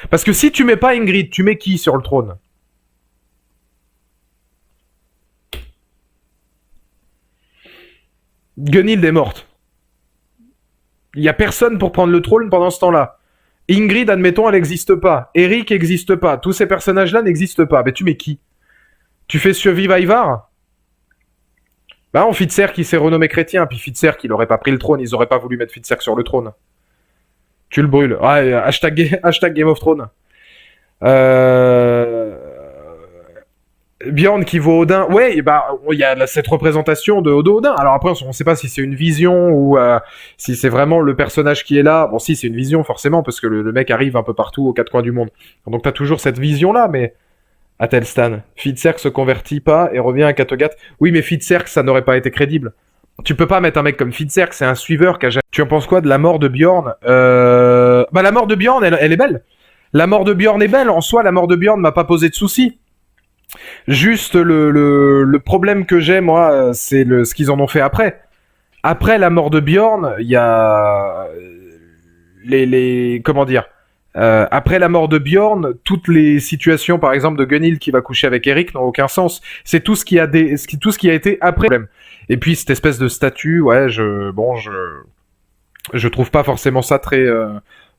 Parce que si tu mets pas Ingrid, tu mets qui sur le trône? Gunhild est morte. Il y a personne pour prendre le trône pendant ce temps-là. Ingrid, admettons, elle n'existe pas. Eric n'existe pas. Tous ces personnages-là n'existent pas. Mais tu mets qui? Tu fais survivre Ivar? Bah non, Fitzerk qui s'est renommé chrétien, puis Fitzerk il aurait pas pris le trône, ils auraient pas voulu mettre Fitzerk sur le trône. Tu le brûles. Ouais, hashtag Game of Thrones. Bjorn qui voit Odin. Ouais, bah il y a cette représentation de Odin. Alors après, on sait pas si c'est une vision ou si c'est vraiment le personnage qui est là. Bon, si c'est une vision forcément parce que le mec arrive un peu partout aux quatre coins du monde. Donc t'as toujours cette vision là, mais Athelstan, Fitzerk se convertit pas et revient à Kattegat. Oui, mais Fitzerk, ça n'aurait pas été crédible. Tu peux pas mettre un mec comme Fitzerk, c'est un suiveur qui a... Tu en penses quoi de la mort de Bjorn? Bah la mort de Bjorn, elle est belle. La mort de Bjorn est belle. En soi, la mort de Bjorn m'a pas posé de soucis. Juste le problème que j'ai, moi, c'est ce qu'ils en ont fait après. Après la mort de Bjorn, il y a comment dire, après la mort de Bjorn, toutes les situations, par exemple, de Gunhild qui va coucher avec Eric n'ont aucun sens. C'est tout ce qui a été après. Et puis cette espèce de statue, ouais, je trouve pas forcément ça très,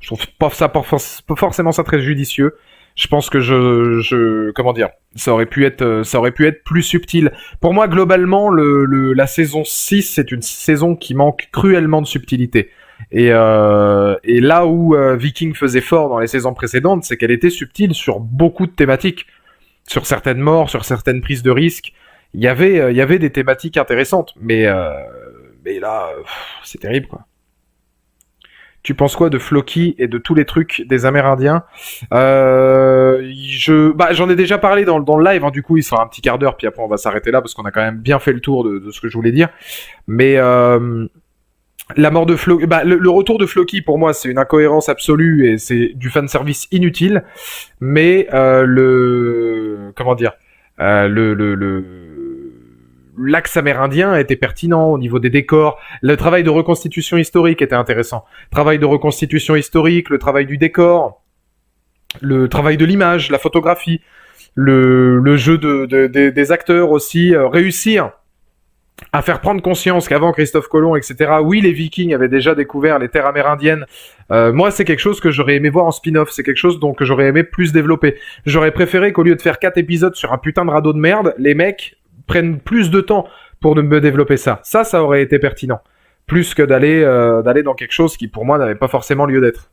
je trouve pas forcément ça très judicieux. Je pense que comment dire, ça aurait pu être plus subtil. Pour moi, globalement, la saison 6, c'est une saison qui manque cruellement de subtilité. Et là où Viking faisait fort dans les saisons précédentes, c'est qu'elle était subtile sur beaucoup de thématiques. Sur certaines morts, sur certaines prises de risques. Il y avait des thématiques intéressantes. Mais là, c'est terrible, quoi. Tu penses quoi de Floki et de tous les trucs des Amérindiens? J'en ai déjà parlé dans le live, du coup il sera un petit quart d'heure, puis après on va s'arrêter là parce qu'on a quand même bien fait le tour de ce que je voulais dire. Mais la mort de Floki, le retour de Floki pour moi c'est une incohérence absolue et c'est du fanservice inutile. Mais comment dire, l'axe amérindien était pertinent au niveau des décors. Le travail de reconstitution historique était intéressant. Travail de reconstitution historique, le travail du décor, le travail de l'image, la photographie, le jeu des acteurs aussi. Réussir à faire prendre conscience qu'avant Christophe Colomb, etc., oui, les Vikings avaient déjà découvert les terres amérindiennes. Moi, c'est quelque chose que j'aurais aimé voir en spin-off. C'est quelque chose que j'aurais aimé plus développer. J'aurais préféré qu'au lieu de faire 4 épisodes sur un putain de radeau de merde, les mecs prennent plus de temps pour me développer ça. Ça aurait été pertinent. Plus que d'aller dans quelque chose qui, pour moi, n'avait pas forcément lieu d'être.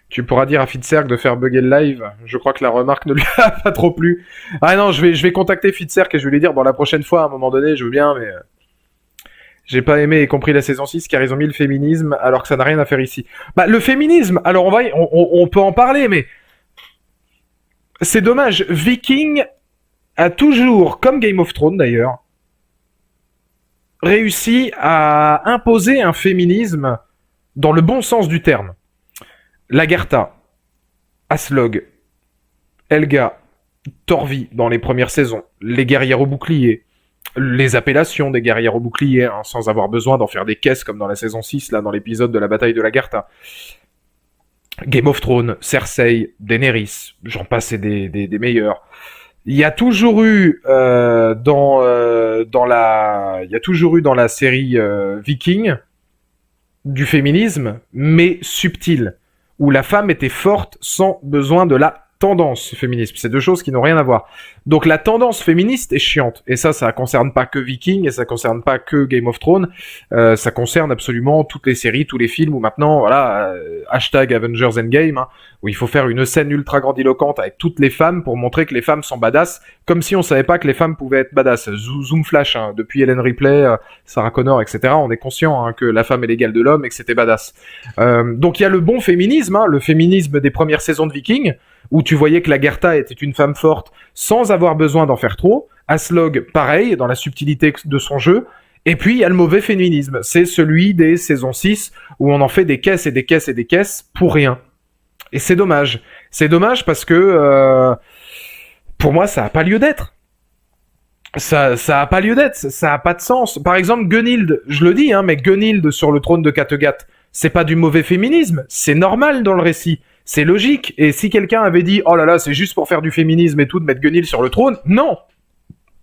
Tu pourras dire à Fitzerg de faire bugger le live. Je crois que la remarque ne lui a pas trop plu. Ah non, je vais contacter Fitzerg et je vais lui dire, bon, la prochaine fois, à un moment donné, je veux bien, mais j'ai pas aimé, y compris la saison 6, car ils ont mis le féminisme, alors que ça n'a rien à faire ici. Bah, le féminisme, alors on peut en parler, mais c'est dommage. Viking a toujours, comme Game of Thrones d'ailleurs, réussi à imposer un féminisme dans le bon sens du terme. Lagertha, Aslog, Helga, Torvi dans les premières saisons, les guerrières au bouclier, les appellations des guerrières au bouclier, hein, sans avoir besoin d'en faire des caisses comme dans la saison 6, là, dans l'épisode de la bataille de Lagertha. Game of Thrones, Cersei, Daenerys, j'en passe des meilleurs. Il y a toujours eu dans la série Viking du féminisme, mais subtil, où la femme était forte sans besoin de la tendance féministe. C'est deux choses qui n'ont rien à voir. Donc la tendance féministe est chiante. Et ça concerne pas que Viking, et ça concerne pas que Game of Thrones. Ça concerne absolument toutes les séries, tous les films où maintenant, voilà, hashtag Avengers Endgame, hein, où il faut faire une scène ultra grandiloquente avec toutes les femmes pour montrer que les femmes sont badass, comme si on savait pas que les femmes pouvaient être badass. Zoom flash, hein, depuis Ellen Ripley, Sarah Connor, etc., on est conscient hein, que la femme est l'égale de l'homme et que c'était badass. Donc il y a le bon féminisme, hein, le féminisme des premières saisons de Viking, où tu voyais que Lagertha était une femme forte sans avoir besoin d'en faire trop. Aslog, pareil, dans la subtilité de son jeu. Et puis, il y a le mauvais féminisme. C'est celui des saisons 6, où on en fait des caisses et des caisses et des caisses pour rien. Et c'est dommage. C'est dommage parce que, pour moi, ça n'a pas lieu d'être. Ça a pas lieu d'être. Ça a pas de sens. Par exemple, Gunnhild, je le dis, hein, mais Gunnhild sur le trône de Kattegat, c'est pas du mauvais féminisme. C'est normal dans le récit. C'est logique. Et si quelqu'un avait dit « Oh là là, c'est juste pour faire du féminisme et tout, de mettre Gunnhild sur le trône », non.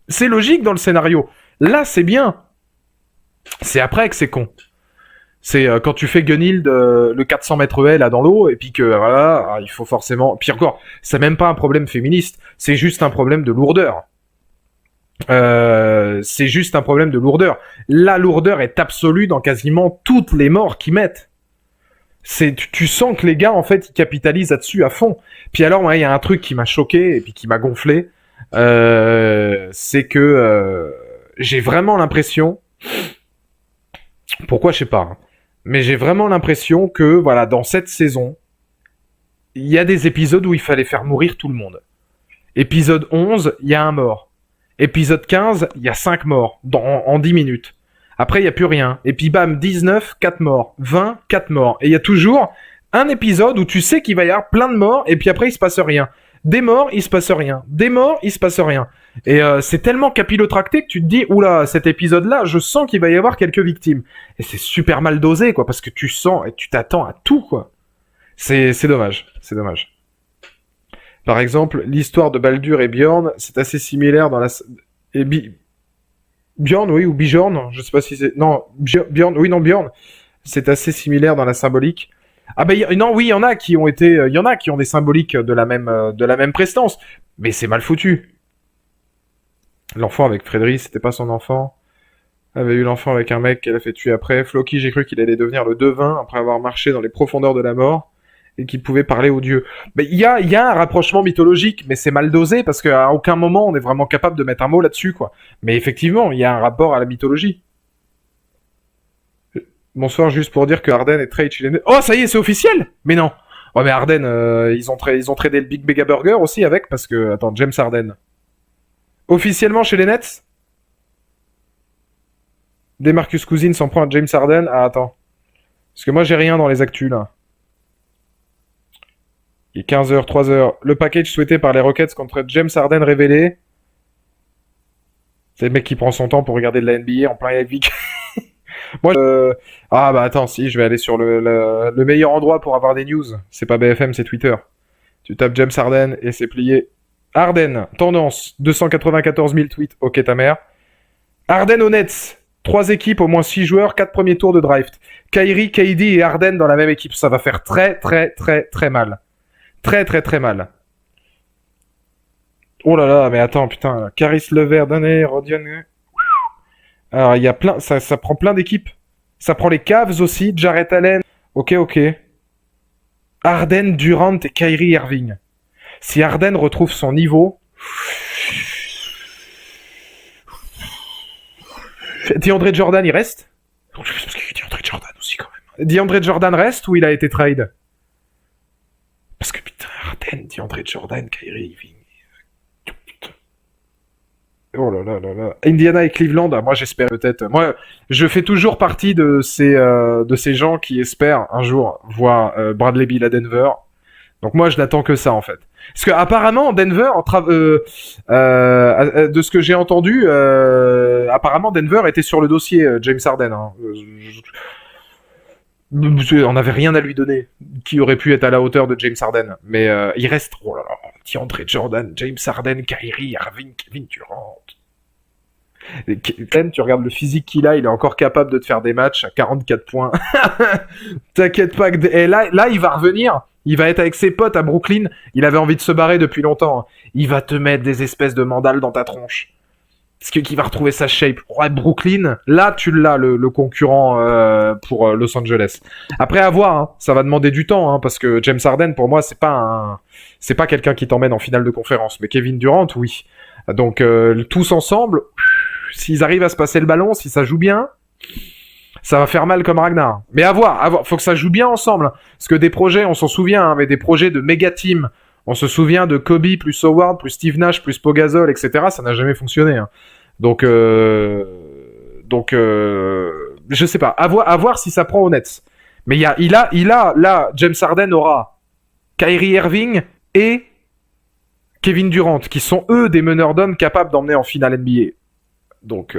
C'est logique dans le scénario. Là, c'est bien. C'est après que c'est con. C'est quand tu fais Gunnhild le 400 mètres haie là dans l'eau, et puis que voilà, il faut forcément... Puis encore, c'est même pas un problème féministe, c'est juste un problème de lourdeur. C'est juste un problème de lourdeur. La lourdeur est absolue dans quasiment toutes les morts qu'ils mettent. Tu sens que les gars, en fait, ils capitalisent là-dessus à fond. Puis alors, il y a un truc qui m'a choqué et puis qui m'a gonflé. C'est que j'ai vraiment l'impression... Pourquoi, je sais pas. Hein. Mais j'ai vraiment l'impression que, voilà, dans cette saison, il y a des épisodes où il fallait faire mourir tout le monde. Épisode 11, il y a un mort. Épisode 15, il y a 5 morts en 10 minutes. Après, il n'y a plus rien. Et puis bam, 19, 4 morts. 20, 4 morts. Et il y a toujours un épisode où tu sais qu'il va y avoir plein de morts, et puis après, il se passe rien. Des morts, il se passe rien. Des morts, il se passe rien. Et c'est tellement capillotracté que tu te dis, oula, cet épisode-là, je sens qu'il va y avoir quelques victimes. Et c'est super mal dosé, quoi, parce que tu sens et tu t'attends à tout, quoi. C'est dommage. C'est dommage. Par exemple, l'histoire de Baldur et Bjorn, c'est assez similaire dans la... Bjorn, oui, ou Bjorn, je sais pas si c'est... Non, Bjorn, oui, non, Bjorn. C'est assez similaire dans la symbolique. Ah ben, non, oui, il y en a qui ont été... Il y en a qui ont des symboliques de la même prestance. Mais c'est mal foutu. L'enfant avec Frédéric, c'était pas son enfant. Elle avait eu l'enfant avec un mec qu'elle a fait tuer après. Floki, j'ai cru qu'il allait devenir le devin après avoir marché dans les profondeurs de la mort. Et qu'il pouvait parler aux dieux. Mais il y a un rapprochement mythologique, mais c'est mal dosé, parce qu'à aucun moment on est vraiment capable de mettre un mot là-dessus, quoi. Mais effectivement, il y a un rapport à la mythologie. Bonsoir, juste pour dire que Arden est trade chez les... Oh, ça y est, c'est officiel. Mais non. Ouais, mais Arden, ils ont tradé le Big Mega Burger aussi avec, parce que... Attends, James Arden. Officiellement chez les Nets. Demarcus Cousins s'en prend à James Arden. Ah, attends. Parce que moi, j'ai rien dans les actus, là. Il est 15h, 3h. Le package souhaité par les Rockets contre James Harden révélé. C'est le mec qui prend son temps pour regarder de la NBA en plein Epic. Moi, ah bah attends, si, je vais aller sur le meilleur endroit pour avoir des news. C'est pas BFM, c'est Twitter. Tu tapes James Harden et c'est plié. Harden, tendance, 294 000 tweets. Ok, ta mère. Harden aux Nets. 3 équipes, au moins 6 joueurs, 4 premiers tours de draft. Kyrie, KD et Harden dans la même équipe. Ça va faire très, très, très, très mal. Très, très, très mal. Oh là là, mais attends, putain. Caris Levert, Donné, Rodion. Alors, il y a plein. Ça prend plein d'équipes. Ça prend les Cavs aussi, Jarrett Allen. Ok, ok. Harden, Durant et Kyrie Irving. Si Harden retrouve son niveau. DeAndre Jordan, il reste? Parce qu'il y a DeAndre Jordan aussi, quand même. DeAndre Jordan reste ou il a été trade? Parce que putain, Harden, DeAndre Jordan, Kyrie Irving. Oh là là là là. Indiana et Cleveland, moi j'espère peut-être. Moi, je fais toujours partie de ces gens qui espèrent un jour voir Bradley Beal à Denver. Donc moi je n'attends que ça en fait. Parce que apparemment Denver, de ce que j'ai entendu, apparemment Denver était sur le dossier James Harden. Hein. On n'avait rien à lui donner qui aurait pu être à la hauteur de James Harden. Mais il reste, oh là là, DeAndre Jordan, James Harden, Kyrie Irving, Kevin Durant. Tu regardes le physique qu'il a, il est encore capable de te faire des matchs à 44 points. T'inquiète pas. Et là, il va revenir. Il va être avec ses potes à Brooklyn. Il avait envie de se barrer depuis longtemps. Il va te mettre des espèces de mandales dans ta tronche. Parce qu'il va retrouver sa shape. Ouais, Brooklyn, là, tu l'as, le concurrent pour Los Angeles. Après, à voir. Hein. Ça va demander du temps. Hein, parce que James Harden, pour moi, c'est pas quelqu'un qui t'emmène en finale de conférence. Mais Kevin Durant, oui. Donc, tous ensemble... S'ils arrivent à se passer le ballon, si ça joue bien, ça va faire mal comme Ragnar. Mais à voir. Faut que ça joue bien ensemble. Parce que des projets, on s'en souvient, hein, mais des projets de méga team, on se souvient de Kobe plus Howard plus Steve Nash plus Pogazol, etc. Ça n'a jamais fonctionné. Hein. Donc, je sais pas. À voir si ça prend au Nets. Mais il a là, James Harden aura Kyrie Irving et Kevin Durant, qui sont eux des meneurs d'hommes capables d'emmener en finale NBA. Donc,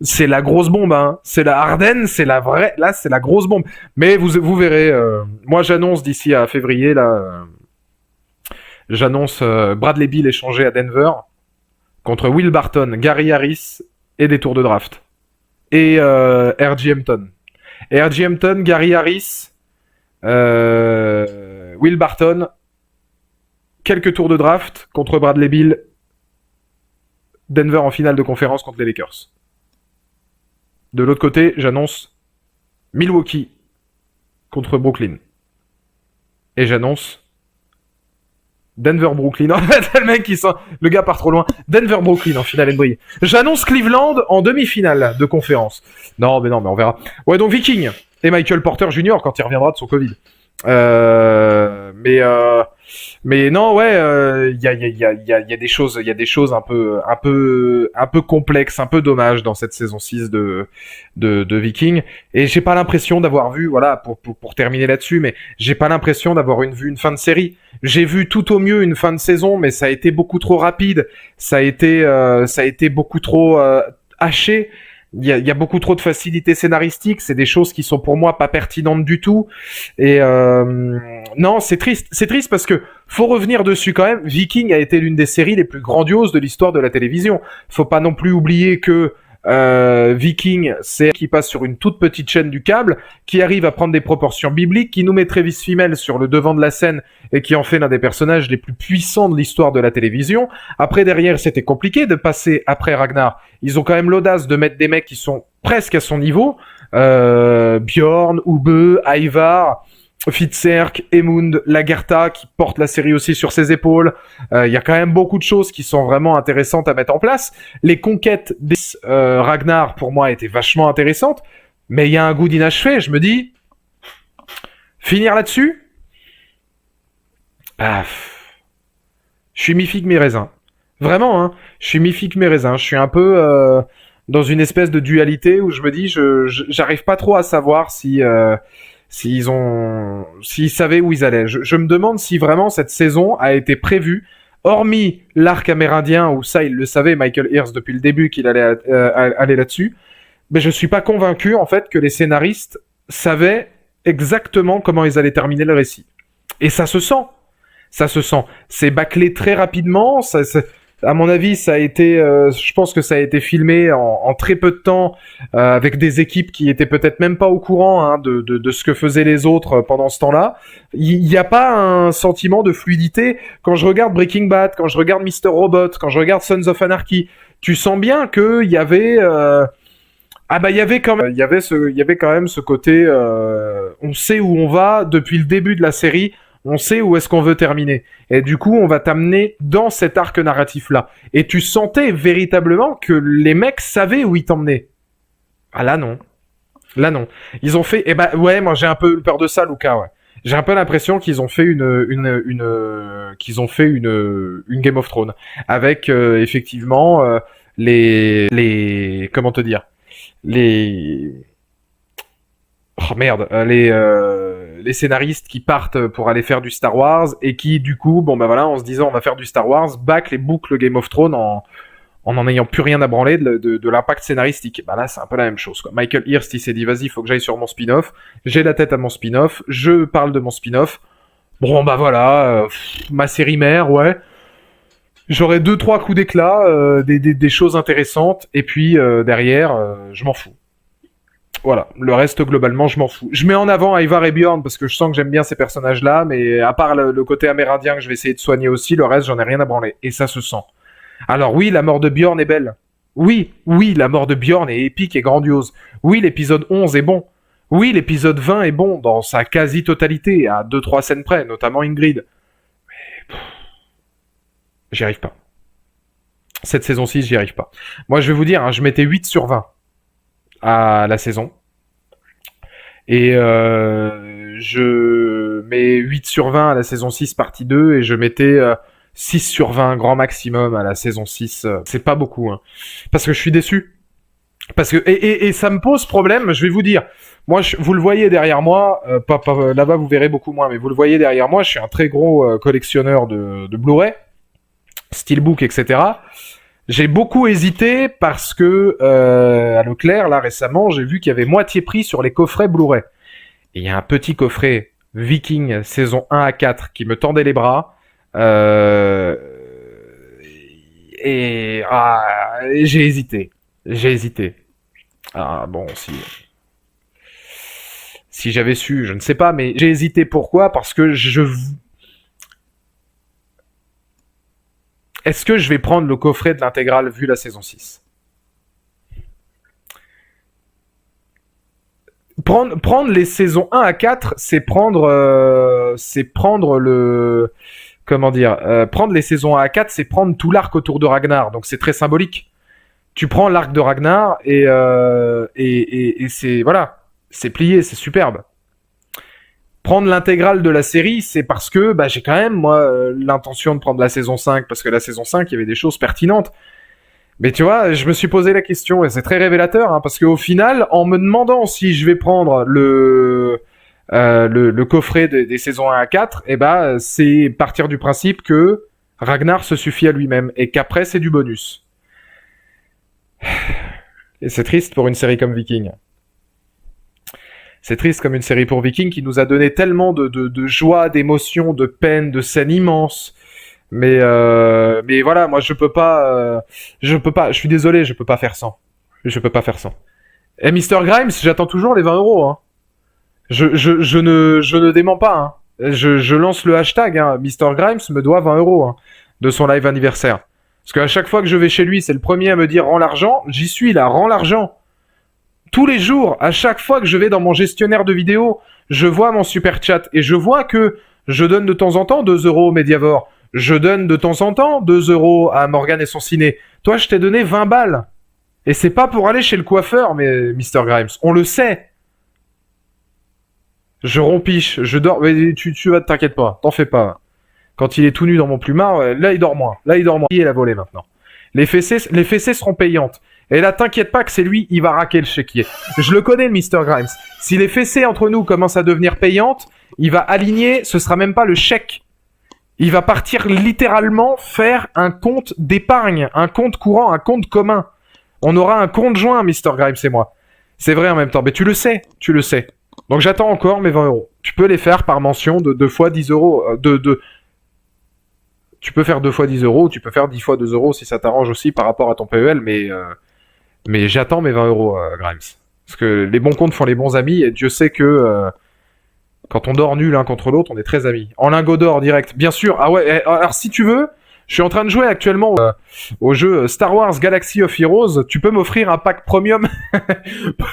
c'est la grosse bombe, hein. C'est la Harden, c'est la vraie. Là, c'est la grosse bombe. Mais vous verrez. Moi, j'annonce d'ici à février là. J'annonce Bradley Beal échangé à Denver contre Will Barton, Gary Harris et des tours de draft et R.J. Hampton. Et R.J. Hampton, Gary Harris, Will Barton. Quelques tours de draft contre Bradley Beal. Denver en finale de conférence contre les Lakers. De l'autre côté, j'annonce Milwaukee contre Brooklyn. Et j'annonce Denver-Brooklyn. En fait, le gars part trop loin. Denver-Brooklyn en finale NBA. J'annonce Cleveland en demi-finale de conférence. Non, mais on verra. Ouais, donc Viking et Michael Porter Jr. quand il reviendra de son Covid. Mais non, ouais, il y a des choses un peu complexes, un peu dommages dans cette saison 6 de Viking. Et j'ai pas l'impression d'avoir vu, voilà, pour terminer là-dessus, mais j'ai pas l'impression d'avoir vu une fin de série. J'ai vu tout au mieux une fin de saison, mais ça a été beaucoup trop rapide. Ça a été beaucoup trop haché. Il y a beaucoup trop de facilité scénaristique, c'est des choses qui sont pour moi pas pertinentes du tout. Et non, c'est triste. C'est triste parce que faut revenir dessus quand même. Viking a été l'une des séries les plus grandioses de l'histoire de la télévision. Faut pas non plus oublier que Viking, c'est qui passe sur une toute petite chaîne du câble, qui arrive à prendre des proportions bibliques, qui nous met Travis Fimmel sur le devant de la scène et qui en fait l'un des personnages les plus puissants de l'histoire de la télévision. Après, derrière, c'était compliqué de passer après Ragnar. Ils ont quand même l'audace de mettre des mecs qui sont presque à son niveau. Bjorn, Ube, Ivar, Fitzerk, Emund, Lagertha qui porte la série aussi sur ses épaules. Il y a quand même beaucoup de choses qui sont vraiment intéressantes à mettre en place. Les conquêtes des Ragnar, pour moi, étaient vachement intéressantes. Mais il y a un goût d'inachevé. Je me dis, finir là-dessus, je suis mi-figue mi-raisin. Vraiment, hein. Je suis mi-figue mi-raisin. Je suis un peu dans une espèce de dualité où je me dis, j'arrive pas trop à savoir s'ils savaient où ils allaient. Je me demande si vraiment cette saison a été prévue, hormis l'arc amérindien, où ça, il le savait, Michael Hirst, depuis le début, qu'il allait aller là-dessus. Mais je suis pas convaincu, en fait, que les scénaristes savaient exactement comment ils allaient terminer le récit. Et ça se sent. Ça se sent. C'est bâclé très rapidement. À mon avis, ça a été, je pense que ça a été filmé en très peu de temps, avec des équipes qui étaient peut-être même pas au courant hein, de ce que faisaient les autres pendant ce temps-là. Il n'y a pas un sentiment de fluidité. Quand je regarde Breaking Bad, quand je regarde Mr. Robot, quand je regarde Sons of Anarchy, tu sens bien qu'il y avait... il y avait quand même, il y avait quand même ce côté, on sait où on va depuis le début de la série, on sait où est-ce qu'on veut terminer. Et du coup, on va t'amener dans cet arc narratif-là. Et tu sentais véritablement que les mecs savaient où ils t'emmenaient. Ah là non. Là non. Ils ont fait, ouais, moi j'ai un peu peur de ça, Lucas, ouais. J'ai un peu l'impression qu'ils ont fait une Game of Thrones. Avec, effectivement, comment te dire? Oh merde, les scénaristes qui partent pour aller faire du Star Wars et qui du coup, en se disant on va faire du Star Wars, bâclent les boucles Game of Thrones en ayant plus rien à branler de l'impact scénaristique. Là c'est un peu la même chose quoi. Michael Hirst il s'est dit vas-y faut que j'aille sur mon spin-off, j'ai la tête à mon spin-off, je parle de mon spin-off. Ma série mère, ouais. J'aurai 2-3 coups d'éclat, des choses intéressantes, et puis derrière, je m'en fous. Voilà, le reste globalement, je m'en fous. Je mets en avant Ivar et Bjorn parce que je sens que j'aime bien ces personnages-là, mais à part le côté amérindien que je vais essayer de soigner aussi, le reste, j'en ai rien à branler. Et ça se sent. Alors oui, la mort de Bjorn est belle. Oui, la mort de Bjorn est épique et grandiose. Oui, l'épisode 11 est bon. Oui, l'épisode 20 est bon dans sa quasi-totalité, à 2-3 scènes près, notamment Ingrid. Mais... J'y arrive pas. Cette saison 6, j'y arrive pas. Moi, je vais vous dire, hein, je mettais 8 sur 20 à la saison. Et je mets 8 sur 20 à la saison 6 partie 2 et je mettais 6 sur 20 grand maximum à la saison 6. C'est pas beaucoup, hein. Parce que je suis déçu. Parce que et ça me pose problème, je vais vous dire. Moi, vous le voyez derrière moi, là-bas vous verrez beaucoup moins, mais vous le voyez derrière moi, je suis un très gros collectionneur de Blu-ray, Steelbook, etc. J'ai beaucoup hésité parce que à Leclerc, là récemment, j'ai vu qu'il y avait moitié prix sur les coffrets Blu-ray. Et il y a un petit coffret Viking saison 1 à 4 qui me tendait les bras. Et j'ai hésité. Ah bon, si j'avais su, je ne sais pas, mais j'ai hésité. Pourquoi ? Parce que est-ce que je vais prendre le coffret de l'intégrale vu la saison 6 ? Prendre les saisons 1 à 4, c'est prendre le... Comment dire prendre les saisons 1 à 4, c'est prendre tout l'arc autour de Ragnar. Donc c'est très symbolique. Tu prends l'arc de Ragnar et c'est... Voilà. C'est plié, c'est superbe. Prendre l'intégrale de la série, c'est parce que j'ai quand même, moi, l'intention de prendre la saison 5, parce que la saison 5, il y avait des choses pertinentes. Mais tu vois, je me suis posé la question, et c'est très révélateur, hein, parce qu'au final, en me demandant si je vais prendre le coffret des saisons 1 à 4, c'est partir du principe que Ragnar se suffit à lui-même, et qu'après, c'est du bonus. Et c'est triste pour une série comme Viking. C'est triste comme une série pour Viking qui nous a donné tellement de joie, d'émotion, de peine, de scènes immenses. Mais voilà, moi je peux pas, je suis désolé, je peux pas faire sans. Et Mr. Grimes, j'attends toujours les 20 €, hein. Je ne dément pas, hein. Je lance le hashtag, hein. Mr. Grimes me doit 20 €, hein, de son live anniversaire. Parce qu'à chaque fois que je vais chez lui, c'est le premier à me dire rends l'argent. J'y suis là, rends l'argent. Tous les jours, à chaque fois que je vais dans mon gestionnaire de vidéos, je vois mon super chat et je vois que je donne de temps en temps 2 € au Mediavore. Je donne de temps en temps 2 € à Morgane et son ciné. Toi, je t'ai donné 20 balles. Et c'est pas pour aller chez le coiffeur, mais Mr. Grimes. On le sait. Je rompiche, je dors. Mais tu vas, t'inquiète pas, t'en fais pas. Quand il est tout nu dans mon plumard, là il dort moins. Qui est la volée maintenant. Les fessées seront payantes. Et là, t'inquiète pas que c'est lui, il va raquer le chéquier. Je le connais, le Mr. Grimes. Si les fessées entre nous commencent à devenir payantes, il va aligner, ce sera même pas le chèque. Il va partir littéralement faire un compte d'épargne, un compte courant, un compte commun. On aura un compte joint, Mr. Grimes et moi. C'est vrai en même temps, mais tu le sais. Donc j'attends encore mes 20 €. Tu peux les faire par mention de 2 fois 10 €, Tu peux faire 2 fois 10 euros, tu peux faire 10 fois 2 euros si ça t'arrange aussi par rapport à ton PEL, mais j'attends mes 20 euros, Grimes. Parce que les bons comptes font les bons amis, et Dieu sait que quand on dort nu l'un contre l'autre, on est très amis. En lingot d'or direct, bien sûr. Ah ouais, alors si tu veux, je suis en train de jouer actuellement au jeu Star Wars Galaxy of Heroes. Tu peux m'offrir un pack premium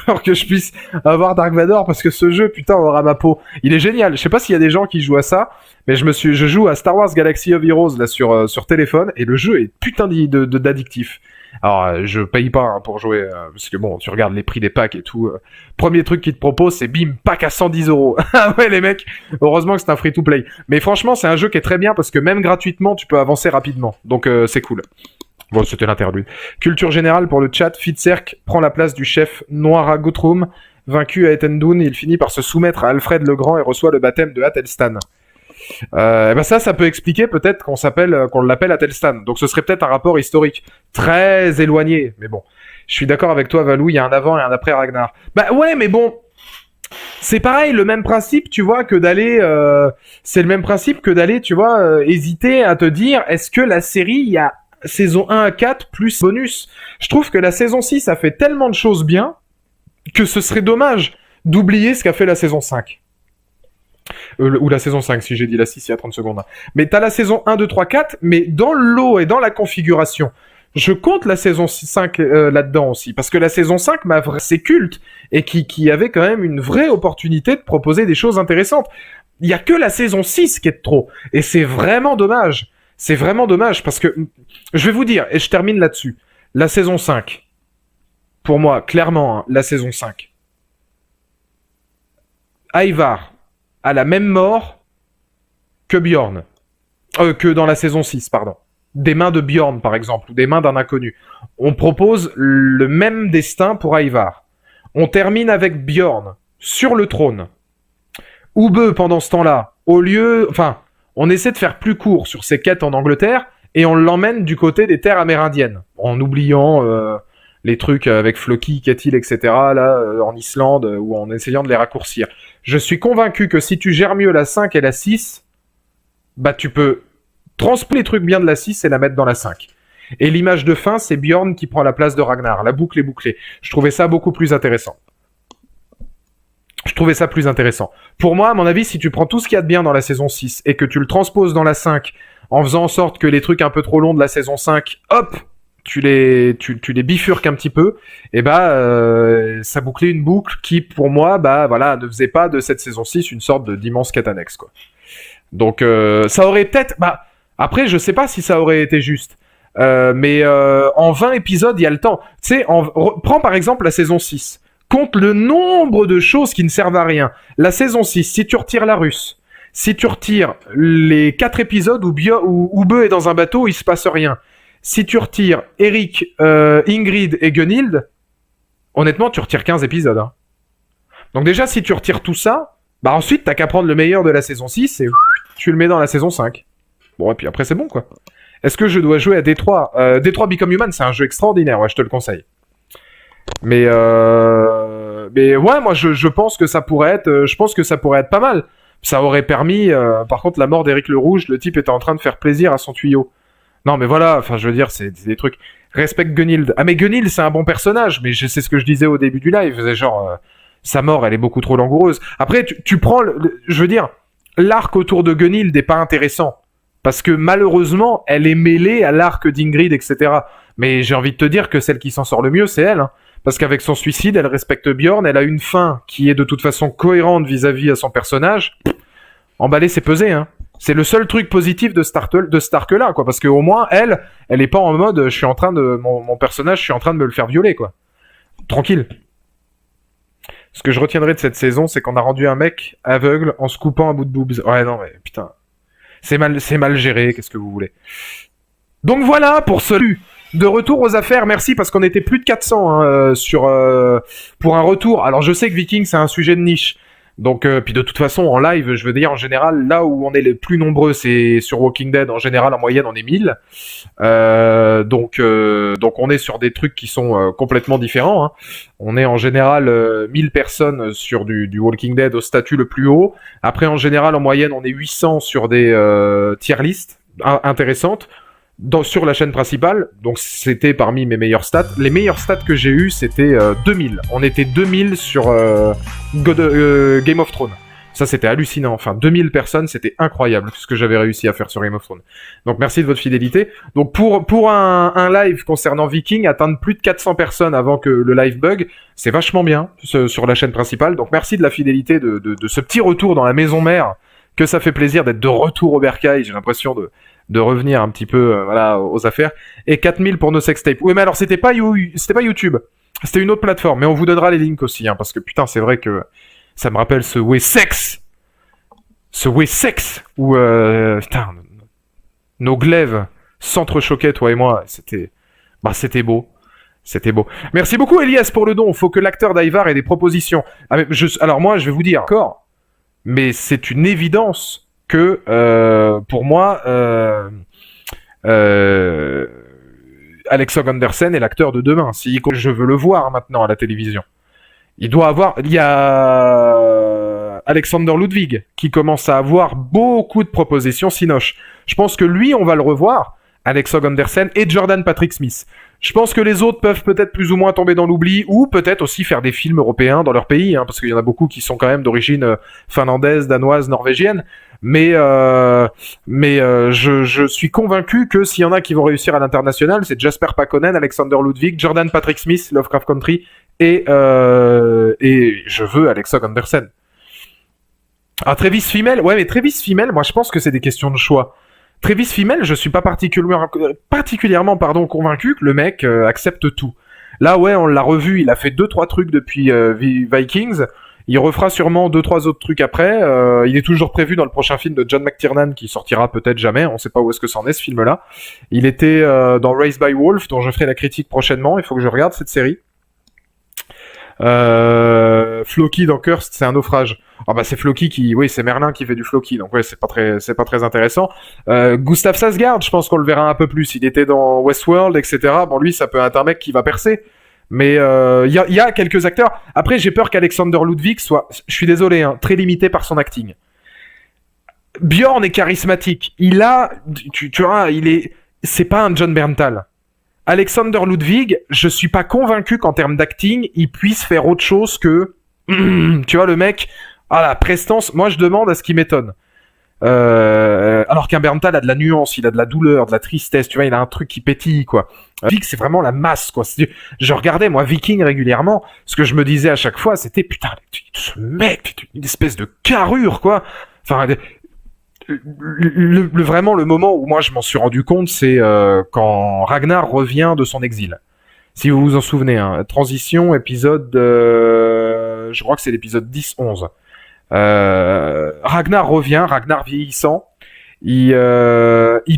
pour que je puisse avoir Dark Vador, parce que ce jeu, putain, aura ma peau. Il est génial. Je sais pas s'il y a des gens qui jouent à ça, mais je joue à Star Wars Galaxy of Heroes là sur téléphone, et le jeu est putain d'addictif. Alors, je paye pas hein, pour jouer, parce que bon, tu regardes les prix des packs et tout. Premier truc qu'ils te proposent, c'est bim, pack à 110 euros. Ah ouais, les mecs, heureusement que c'est un free-to-play. Mais franchement, c'est un jeu qui est très bien, parce que même gratuitement, tu peux avancer rapidement. Donc, c'est cool. Bon, c'était l'interlude. Culture générale pour le chat, Fitzerk prend la place du chef Noira Guthrum. Vaincu à Etendun, il finit par se soumettre à Alfred le Grand et reçoit le baptême de Athelstan. Ben ça peut expliquer peut-être qu'on l'appelle Athelstan. Donc ce serait peut-être un rapport historique très éloigné. Mais bon, je suis d'accord avec toi, Valou. Il y a un avant et un après Ragnar. Bah ouais, mais bon, c'est pareil, le même principe, tu vois, que d'aller. C'est le même principe que d'aller, tu vois, hésiter à te dire, est-ce que la série, il y a saison 1 à 4 plus bonus. Je trouve que la saison 6 a fait tellement de choses bien que ce serait dommage d'oublier ce qu'a fait la saison 5. Ou la saison 5, si j'ai dit la 6 il y a 30 secondes. Mais t'as la saison 1, 2, 3, 4, mais dans le lot et dans la configuration, je compte la saison 5 là-dedans aussi, parce que la saison 5, c'est culte, et qui avait quand même une vraie opportunité de proposer des choses intéressantes. Il y a que la saison 6 qui est de trop, et c'est vraiment dommage. C'est vraiment dommage, parce que, je vais vous dire, et je termine là-dessus, la saison 5, pour moi, clairement, hein, la saison 5, Ivar a la même mort que Bjorn. Que dans la saison 6, pardon. Des mains de Bjorn, par exemple, ou des mains d'un inconnu. On propose le même destin pour Ivar. On termine avec Bjorn sur le trône. Ube, pendant ce temps-là, on essaie de faire plus court sur ses quêtes en Angleterre, et on l'emmène du côté des terres amérindiennes, en oubliant les trucs avec Floki, Ketil, etc., là, en Islande, ou en essayant de les raccourcir. Je suis convaincu que si tu gères mieux la 5 et la 6, bah tu peux transposer les trucs bien de la 6 et la mettre dans la 5. Et l'image de fin, c'est Bjorn qui prend la place de Ragnar. La boucle est bouclée. Je trouvais ça beaucoup plus intéressant. Pour moi, à mon avis, si tu prends tout ce qu'il y a de bien dans la saison 6 et que tu le transposes dans la 5 en faisant en sorte que les trucs un peu trop longs de la saison 5, hop, tu les bifurques un petit peu, et ça bouclait une boucle qui, pour moi, ne faisait pas de cette saison 6 une sorte d'immense quête annexe, quoi. Donc, ça aurait peut-être, après, je sais pas si ça aurait été juste. Mais en 20 épisodes, il y a le temps. Tu sais, prends par exemple la saison 6. Compte le nombre de choses qui ne servent à rien. La saison 6, si tu retires la Russe, si tu retires les 4 épisodes où Ube est dans un bateau, il se passe rien. Si tu retires Eric, Ingrid et Gunhild, honnêtement, tu retires 15 épisodes. Hein. Donc déjà, si tu retires tout ça, ensuite, t'as qu'à prendre le meilleur de la saison 6 et tu le mets dans la saison 5. Bon, et puis après, c'est bon, quoi. Est-ce que je dois jouer à Détroit Détroit Become Human, c'est un jeu extraordinaire, ouais, je te le conseille. Mais ouais, moi, je pense que ça pourrait être pas mal. Ça aurait permis, par contre, la mort d'Éric le Rouge, le type était en train de faire plaisir à son tuyau. Non, mais voilà, enfin, je veux dire, c'est des trucs. Respecte Gunhild. Ah, mais Gunhild, c'est un bon personnage, mais c'est ce que je disais au début du live. C'est genre, sa mort, elle est beaucoup trop langoureuse. Après, tu prends, je veux dire, l'arc autour de Gunhild n'est pas intéressant. Parce que malheureusement, elle est mêlée à l'arc d'Ingrid, etc. Mais j'ai envie de te dire que celle qui s'en sort le mieux, c'est elle. Hein. Parce qu'avec son suicide, elle respecte Bjorn, elle a une fin qui est de toute façon cohérente vis-à-vis à son personnage. Emballer, c'est peser, hein. C'est le seul truc positif de Stark là, quoi. Parce qu'au moins, elle est pas en mode, mon personnage, je suis en train de me le faire violer, quoi. Tranquille. Ce que je retiendrai de cette saison, c'est qu'on a rendu un mec aveugle en se coupant un bout de boobs. Ouais, non, mais putain. C'est mal géré, qu'est-ce que vous voulez. Donc voilà pour ce de retour aux affaires. Merci parce qu'on était plus de 400 pour un retour. Alors je sais que Viking c'est un sujet de niche. Donc puis de toute façon en live, je veux dire en général là où on est les plus nombreux c'est sur Walking Dead. En général en moyenne on est 1000. Donc on est sur des trucs qui sont complètement différents. Hein. On est en général 1000 personnes sur du Walking Dead au statut le plus haut. Après en général en moyenne on est 800 sur des tier list. intéressantes sur la chaîne principale. Donc c'était parmi mes meilleures stats. Les meilleures stats que j'ai eues, c'était 2000. On était 2000 sur Game of Thrones. Ça, c'était hallucinant. Enfin, 2000 personnes, c'était incroyable ce que j'avais réussi à faire sur Game of Thrones. Donc, merci de votre fidélité. Donc, pour un live concernant Viking, atteindre plus de 400 personnes avant que le live bug, c'est vachement bien sur la chaîne principale. Donc, merci de la fidélité de ce petit retour dans la maison mère, que ça fait plaisir d'être de retour au bercail. J'ai l'impression de revenir un petit peu voilà, aux affaires. Et 4000 pour nos sextapes. Oui, mais alors, c'était pas YouTube. C'était une autre plateforme. Mais on vous donnera les links aussi, hein, parce que putain, c'est vrai que ça me rappelle ce Wessex. Ce Wessex où putain, nos glaives s'entrechoquaient, toi et moi. C'était beau. C'était beau. Merci beaucoup, Elias, pour le don. Faut que l'acteur d'Ivar ait des propositions. Ah, mais alors moi, je vais vous dire, d'accord, mais c'est une évidence que, pour moi, Alex Andersen est l'acteur de demain. Si je veux le voir maintenant à la télévision. Il y a Alexander Ludwig qui commence à avoir beaucoup de propositions sinoches. Je pense que lui, on va le revoir, Alex Andersen et Jordan Patrick Smith. Je pense que les autres peuvent peut-être plus ou moins tomber dans l'oubli ou peut-être aussi faire des films européens dans leur pays, hein, parce qu'il y en a beaucoup qui sont quand même d'origine finlandaise, danoise, norvégienne. Mais je suis convaincu que s'il y en a qui vont réussir à l'international, c'est Jasper Pakonen, Alexander Ludwig, Jordan Patrick Smith, Lovecraft Country et je veux Alex Andersen. Ah, Travis Fimmel, ouais, mais Travis Fimmel, moi je pense que c'est des questions de choix. Travis Fimmel, je suis pas particulièrement convaincu que le mec accepte tout. Là, ouais, on l'a revu, il a fait 2-3 trucs depuis Vikings. Il refera sûrement 2-3 autres trucs après. Il est toujours prévu dans le prochain film de John McTiernan qui sortira peut-être jamais. On sait pas où est-ce que c'en est ce film-là. Il était dans Raised by Wolf, dont je ferai la critique prochainement. Il faut que je regarde cette série. Floki dans Cursed, c'est un naufrage. Ah bah c'est Floki oui, c'est Merlin qui fait du Floki, donc ouais, c'est pas très intéressant. Gustav Skarsgård, je pense qu'on le verra un peu plus. Il était dans Westworld, etc. Bon, lui, ça peut être un mec qui va percer. Mais il y a quelques acteurs. Après, j'ai peur qu'Alexander Ludwig soit, je suis désolé, hein, très limité par son acting. Bjorn est charismatique. Tu vois, c'est pas un John Berntal. Alexander Ludwig, je suis pas convaincu qu'en termes d'acting, il puisse faire autre chose que, tu vois, le mec, la prestance. Moi, je demande à ce qu'il m'étonne. Alors qu'un Berntal a de la nuance, il a de la douleur, de la tristesse, tu vois, il a un truc qui pétille, quoi. Viking, c'est vraiment la masse, quoi. Je regardais, moi, Viking régulièrement, ce que je me disais à chaque fois, c'était, putain, ce mec, une espèce de carrure, quoi. Enfin, vraiment, le moment où moi je m'en suis rendu compte, c'est quand Ragnar revient de son exil. Si vous vous en souvenez, hein, transition, épisode, je crois que c'est l'épisode 10-11. Ragnar revient, Ragnar vieillissant, il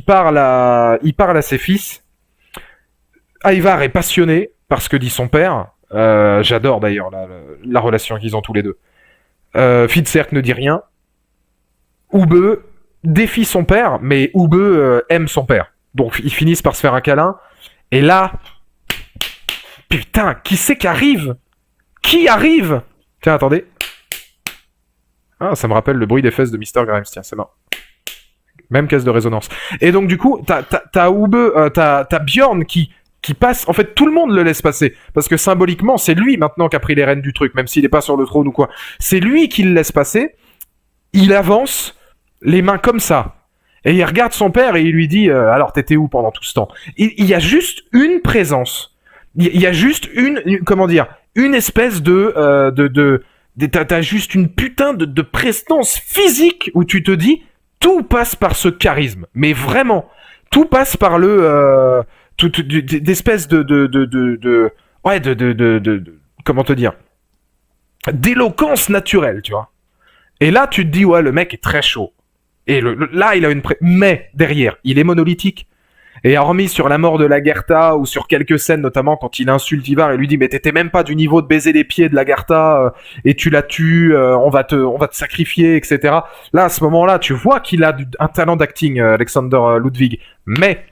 parle à ses fils. Ivar est passionné par ce que dit son père. J'adore d'ailleurs la relation qu'ils ont tous les deux. Fitzerk ne dit rien. Ube défie son père, mais Ube aime son père. Donc ils finissent par se faire un câlin. Et là, putain, qui c'est qui arrive ? Qui arrive ? Tiens, attendez. Ah, ça me rappelle le bruit des fesses de Mr. Grimes, tiens, c'est marrant. Même caisse de résonance. Et donc du coup, t'as Bjorn qui passe, en fait tout le monde le laisse passer, parce que symboliquement c'est lui maintenant qui a pris les rênes du truc, même s'il est pas sur le trône ou quoi. C'est lui qui le laisse passer, il avance, les mains comme ça, et il regarde son père et il lui dit alors t'étais où pendant tout ce temps ? Il y a juste une présence, il y a juste une espèce t'as juste une putain de prestance physique où tu te dis tout passe par ce charisme, mais vraiment tout passe par d'espèce comment te dire, d'éloquence naturelle, tu vois. Et là tu te dis ouais, le mec est très chaud. Et là il a mais derrière il est monolithique. Et hormis sur la mort de Lagertha ou sur quelques scènes, notamment quand il insulte Ivar et lui dit mais t'étais même pas du niveau de baiser les pieds de Lagertha et tu la tues, on va te sacrifier, etc. Là à ce moment-là, tu vois qu'il a un talent d'acting, Alexander Ludwig. Mais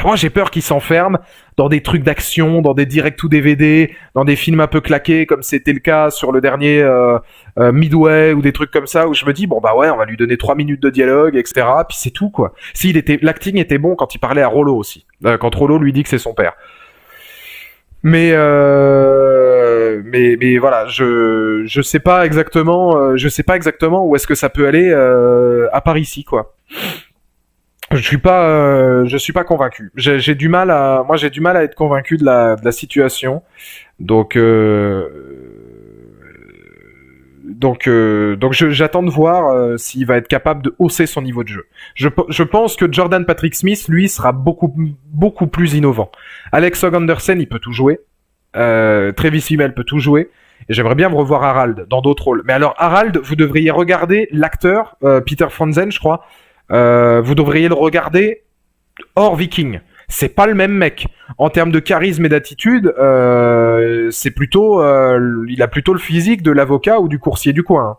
Moi, j'ai peur qu'ils s'enferment dans des trucs d'action, dans des directs ou DVD, dans des films un peu claqués, comme c'était le cas sur le dernier Midway ou des trucs comme ça, où je me dis, bon bah ouais, on va lui donner 3 minutes de dialogue, etc. Puis c'est tout, quoi. L'acting était bon quand il parlait à Rollo aussi, quand Rollo lui dit que c'est son père. Mais voilà, je sais pas exactement, où est-ce que ça peut aller à part ici, quoi. Je suis pas convaincu. J'ai du mal à, moi j'ai du mal à être convaincu de la situation. Donc j'attends de voir s'il va être capable de hausser son niveau de jeu. Je pense que Jordan Patrick Smith, lui, sera beaucoup plus innovant. Alex Anderson, il peut tout jouer. Travis Fimmel peut tout jouer. Et j'aimerais bien revoir Harald dans d'autres rôles. Mais alors Harald, vous devriez regarder l'acteur Peter Franzen, je crois. Vous devriez le regarder hors Viking. C'est pas le même mec. En termes de charisme et d'attitude, c'est plutôt, il a plutôt le physique de l'avocat ou du coursier du coin,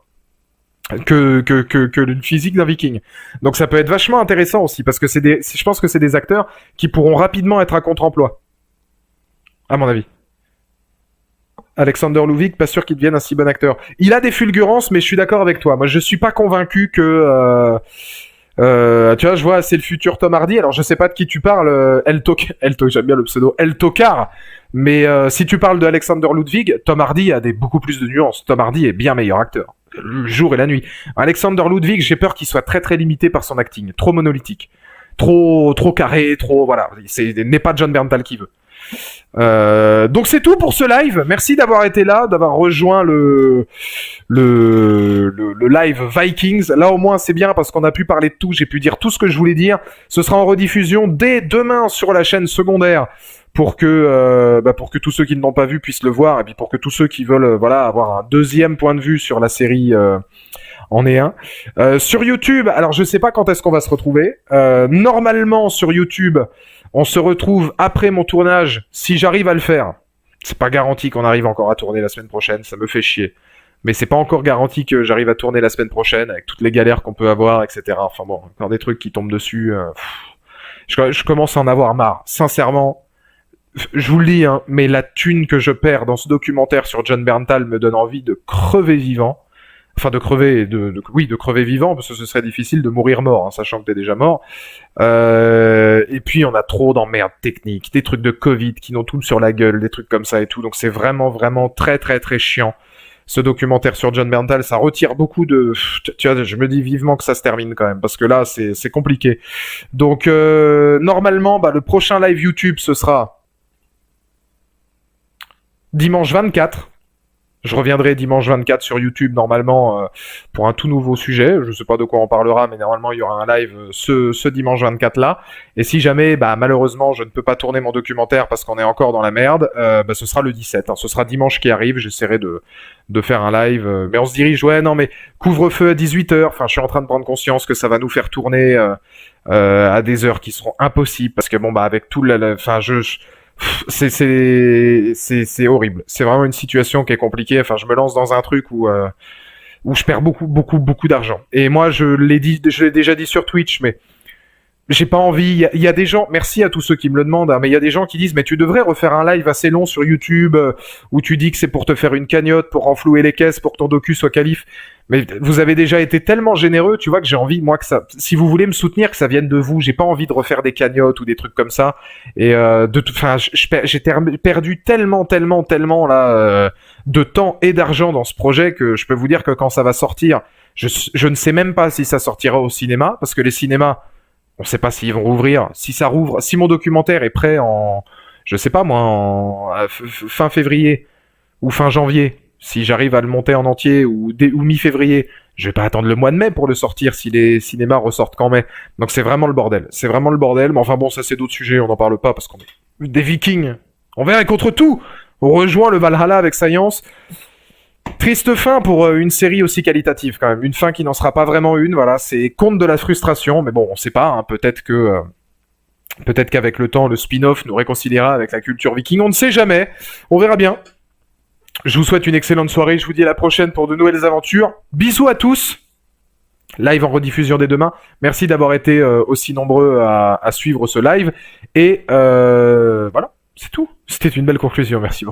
hein, que le physique d'un Viking. Donc ça peut être vachement intéressant aussi, parce que je pense que c'est des acteurs qui pourront rapidement être à contre-emploi, à mon avis. Alexander Ludwig, pas sûr qu'il devienne un si bon acteur. Il a des fulgurances, mais je suis d'accord avec toi. Moi, je suis pas convaincu que tu vois, je vois, c'est le futur Tom Hardy. Alors, je sais pas de qui tu parles, j'aime bien le pseudo, El Tokar. Mais si tu parles de Alexander Ludwig, Tom Hardy a beaucoup plus de nuances. Tom Hardy est bien meilleur acteur, le jour et la nuit. Alexander Ludwig, j'ai peur qu'il soit très très limité par son acting, trop monolithique, trop carré, trop voilà. N'est pas John Berntal qui veut. Donc c'est tout pour ce live. Merci d'avoir été là, d'avoir rejoint le live Vikings. Là au moins c'est bien parce qu'on a pu parler de tout, j'ai pu dire tout ce que je voulais dire. Ce sera en rediffusion dès demain sur la chaîne secondaire pour que tous ceux qui ne l'ont pas vu puissent le voir et puis pour que tous ceux qui veulent avoir un deuxième point de vue sur la série en aient un. Sur YouTube, alors je sais pas quand est-ce qu'on va se retrouver. Normalement sur YouTube, on se retrouve après mon tournage, si j'arrive à le faire. C'est pas garanti qu'on arrive encore à tourner la semaine prochaine, ça me fait chier. Mais c'est pas encore garanti que j'arrive à tourner la semaine prochaine, avec toutes les galères qu'on peut avoir, etc. Enfin bon, encore des trucs qui tombent dessus. Je commence à en avoir marre. Sincèrement, je vous le dis, hein, mais la thune que je perds dans ce documentaire sur John Berntal me donne envie de crever vivant. Enfin, de crever, de crever vivant, parce que ce serait difficile de mourir mort, hein, sachant que t'es déjà mort. Et puis, on a trop d'emmerdes techniques, des trucs de Covid qui n'ont tout sur la gueule, des trucs comme ça et tout. Donc, c'est vraiment, vraiment très, très, très chiant. Ce documentaire sur John Berntal, ça retire beaucoup de... Tu vois, je me dis vivement que ça se termine quand même, parce que là, c'est compliqué. Donc, normalement, le prochain live YouTube, ce sera dimanche 24. Je reviendrai dimanche 24 sur YouTube normalement pour un tout nouveau sujet. Je sais pas de quoi on parlera, mais normalement il y aura un live ce dimanche 24 là. Et si jamais, malheureusement, je ne peux pas tourner mon documentaire parce qu'on est encore dans la merde, ce sera le 17. Hein. Ce sera dimanche qui arrive. J'essaierai de faire un live. Mais on se dirige, mais couvre-feu à 18h. Enfin, je suis en train de prendre conscience que ça va nous faire tourner à des heures qui seront impossibles parce que avec tout c'est horrible. C'est vraiment une situation qui est compliquée. Enfin, je me lance dans un truc où je perds beaucoup d'argent. Et moi, je l'ai déjà dit sur Twitch, mais j'ai pas envie. Il y a des gens, merci à tous ceux qui me le demandent, hein, mais il y a des gens qui disent, mais tu devrais refaire un live assez long sur YouTube où tu dis que c'est pour te faire une cagnotte, pour renflouer les caisses, pour que ton docu soit qualif. Mais vous avez déjà été tellement généreux, tu vois, que j'ai envie, moi, que ça, si vous voulez me soutenir, que ça vienne de vous. J'ai pas envie de refaire des cagnottes ou des trucs comme ça. Et j'ai perdu tellement là de temps et d'argent dans ce projet que je peux vous dire que quand ça va sortir, je ne sais même pas si ça sortira au cinéma, parce que les cinémas, on sait pas s'ils vont rouvrir. Si ça rouvre, si mon documentaire est prêt je sais pas moi, fin février ou fin janvier. Si j'arrive à le monter en entier ou mi-février, je vais pas attendre le mois de mai pour le sortir si les cinémas ressortent qu'en mai. Donc c'est vraiment le bordel. C'est vraiment le bordel. Mais enfin bon, ça c'est d'autres sujets, on n'en parle pas parce qu'on est des Vikings. On verra contre tout. On rejoint le Valhalla avec Science. Triste fin pour une série aussi qualitative quand même. Une fin qui n'en sera pas vraiment une. Voilà, c'est conte de la frustration. Mais bon, on sait pas. Hein, peut-être qu'avec le temps, le spin-off nous réconciliera avec la culture viking. On ne sait jamais. On verra bien. Je vous souhaite une excellente soirée, je vous dis à la prochaine pour de nouvelles aventures. Bisous à tous Live en rediffusion dès demain. Merci d'avoir été aussi nombreux à suivre ce live. Et voilà, c'est tout. C'était une belle conclusion. Merci beaucoup.